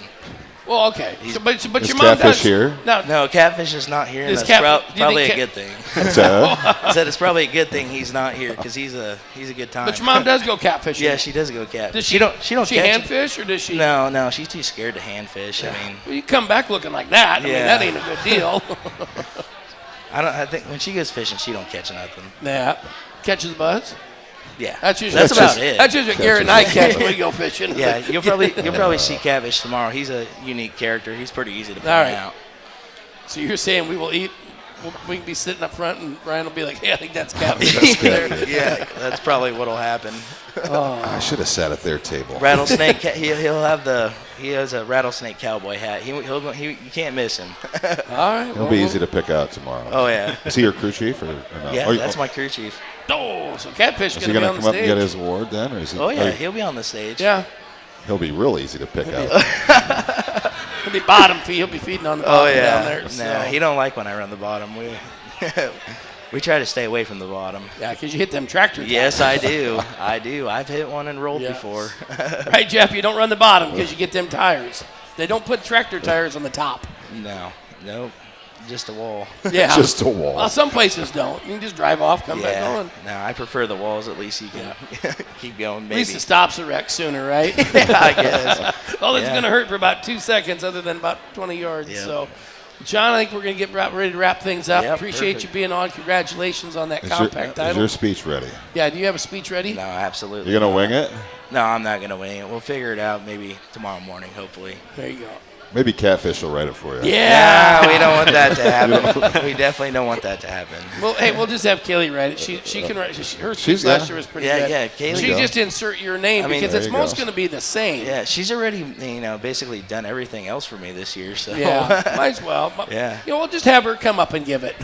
Well, okay. But your Is mom catfish does. here? No, catfish is not here. And Is that's do you probably think a good thing. So, I said it's probably a good thing he's not here because he's a good time. But your mom does go catfishing. Yeah, she does go catfish. Does she don't catch hand it. fish or does she? No, she's too scared to hand fish. I mean, well, you come back looking like that. I mean, that ain't a good deal. I think when she goes fishing, she don't catch nothing. Yeah, catches buzz. Yeah, that's about it. That's usually what Garrett and I catch when we go fishing. Yeah, you'll probably see catfish tomorrow. He's a unique character. He's pretty easy to point out. So you're saying we will eat? We can be sitting up front, and Ryan will be like, "Hey, I think that's catfish." Yeah, that's probably what'll happen. I should have sat at their table. Rattlesnake. He has a rattlesnake cowboy hat. You can't miss him. All right. He'll be easy to pick out tomorrow. Oh yeah. Is he your crew chief or no? Yeah, that's my crew chief. Oh, so catfish is he going to come up and get his award then, or is he? Oh yeah, he'll be on the stage. Yeah. He'll be real easy to pick out. He'll be bottom feed. He'll be feeding on the bottom down there. No, he don't like when I run the bottom. We try to stay away from the bottom. Yeah, because you hit them tractor tires. Yes, I do. I've hit one and rolled before. Right, Jeff? You don't run the bottom because you get them tires. They don't put tractor tires on the top. No, just a wall. Yeah, just a wall. Well, some places don't. You can just drive off, come back on. No, I prefer the walls. At least you can keep going. Maybe. At least it stops the wreck sooner, right? Yeah, I guess. Well, it's going to hurt for about 2 seconds, other than about 20 yards. Yep. So, John, I think we're going to get ready to wrap things up. Yep, Appreciate perfect. you being on. Congratulations on that compact title. Is your speech ready? Yeah, do you have a speech ready? No, absolutely. You're going to wing it? No, I'm not going to wing it. We'll figure it out maybe tomorrow morning, hopefully. There you go. Maybe Catfish will write it for you. Yeah. We don't want that to happen. We definitely don't want that to happen. Well, hey, we'll just have Kaylee write it. She can write. Her speech last year was pretty good. Yeah, Kaylee. She just insert your name because it's most going to be the same. Yeah, she's already basically done everything else for me this year. So yeah, might as well. Yeah. We'll just have her come up and give it.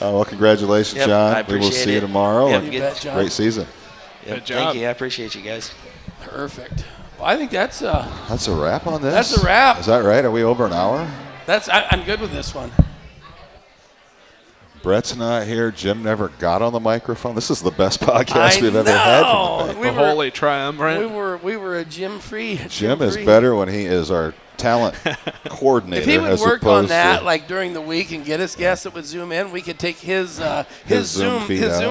Well, congratulations, John. I appreciate we will see you tomorrow. Yep, you bet, John. Great season. Good job. Thank you. I appreciate you guys. Perfect. Well, I think that's a wrap on this. That's a wrap. Is that right? Are we over an hour? I'm good with this one. Brett's not here. Jim never got on the microphone. This is the best podcast we've ever had. Holy triumvirate. We were a Jim free. Jim is better when he is our talent coordinator. If he would as work on opposed that, to, like during the week, and get us guests that would zoom in, we could take his Zoom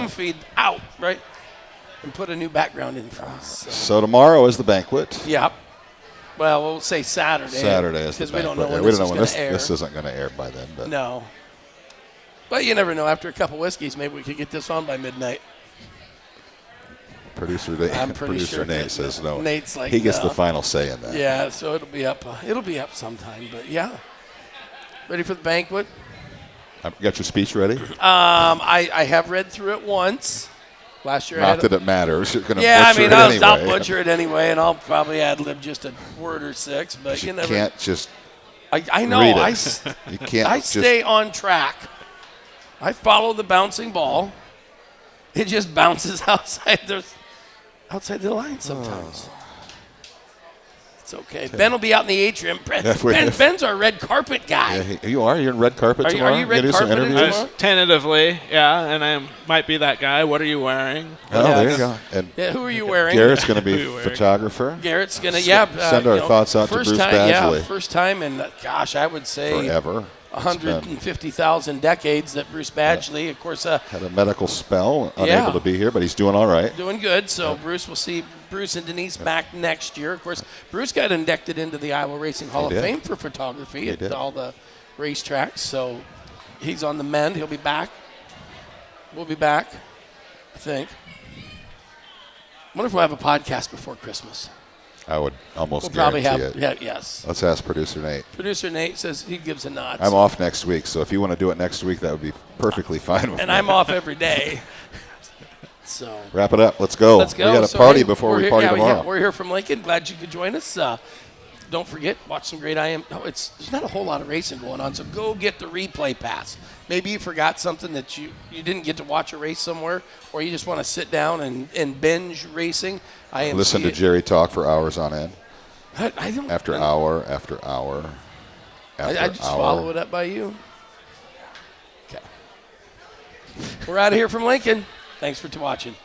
feed out, right, and put a new background in for us. So tomorrow is the banquet. Yep. Well, we'll say Saturday. Saturday is the because banquet. we don't know when we this don't know is when going to air. this isn't going to air by then. But No. But you never know. After a couple whiskeys, maybe we could get this on by midnight. Producer sure Nate says no. Nate's like, he gets no. the final say in that. Yeah, so it'll be up. It'll be up sometime. But yeah, ready for the banquet? I've got your speech ready. I have read through it once. Last year, Not that it matters. You're going to yeah, butcher I mean, it anyway. I'll butcher it anyway, and I'll probably ad-lib just a word or six. But you never can't just. I know. Read it. You can't. I just, stay on track. I follow the bouncing ball. It just bounces outside the line sometimes. It's okay. Ben will be out in the atrium. Ben's our red carpet guy. Yeah, you are. You're in red carpet tomorrow. Are you red do some carpet interviews? tomorrow? Tentatively, yeah, and I might be that guy. What are you wearing? Oh, there you go. And who are you wearing? Garrett's going to be photographer. Garrett's going to, send our thoughts out to Bruce Badgley. Yeah, first time in, gosh, I would say forever. 150,000 decades that Bruce Badgley, of course, had a medical spell, unable to be here, but he's doing all right. Doing good. So Bruce will see Bruce and Denise back next year. Of course, Bruce got inducted into the Iowa Racing Hall of Fame for photography at all the racetracks. So he's on the mend. He'll be back. We'll be back, I think. I wonder if we'll have a podcast before Christmas. I would almost we'll probably guarantee have, it. Yeah, yes. Let's ask Producer Nate. Producer Nate says he gives a nod. I'm off next week, so if you want to do it next week, that would be perfectly fine with me. And I'm off every day. So wrap it up. Let's go. Let's go. We got a party before we party tomorrow. Yeah, we're here from Lincoln. Glad you could join us. don't forget, watch some great there's not a whole lot of racing going on, so go get the replay pass. Maybe you forgot something that you didn't get to watch a race somewhere, or you just want to sit down and binge racing. Listen to Jerry talk for hours on end. I don't. After hour after hour after I just hour. follow it up by you. Okay. We're out of here from Lincoln. Thanks for watching.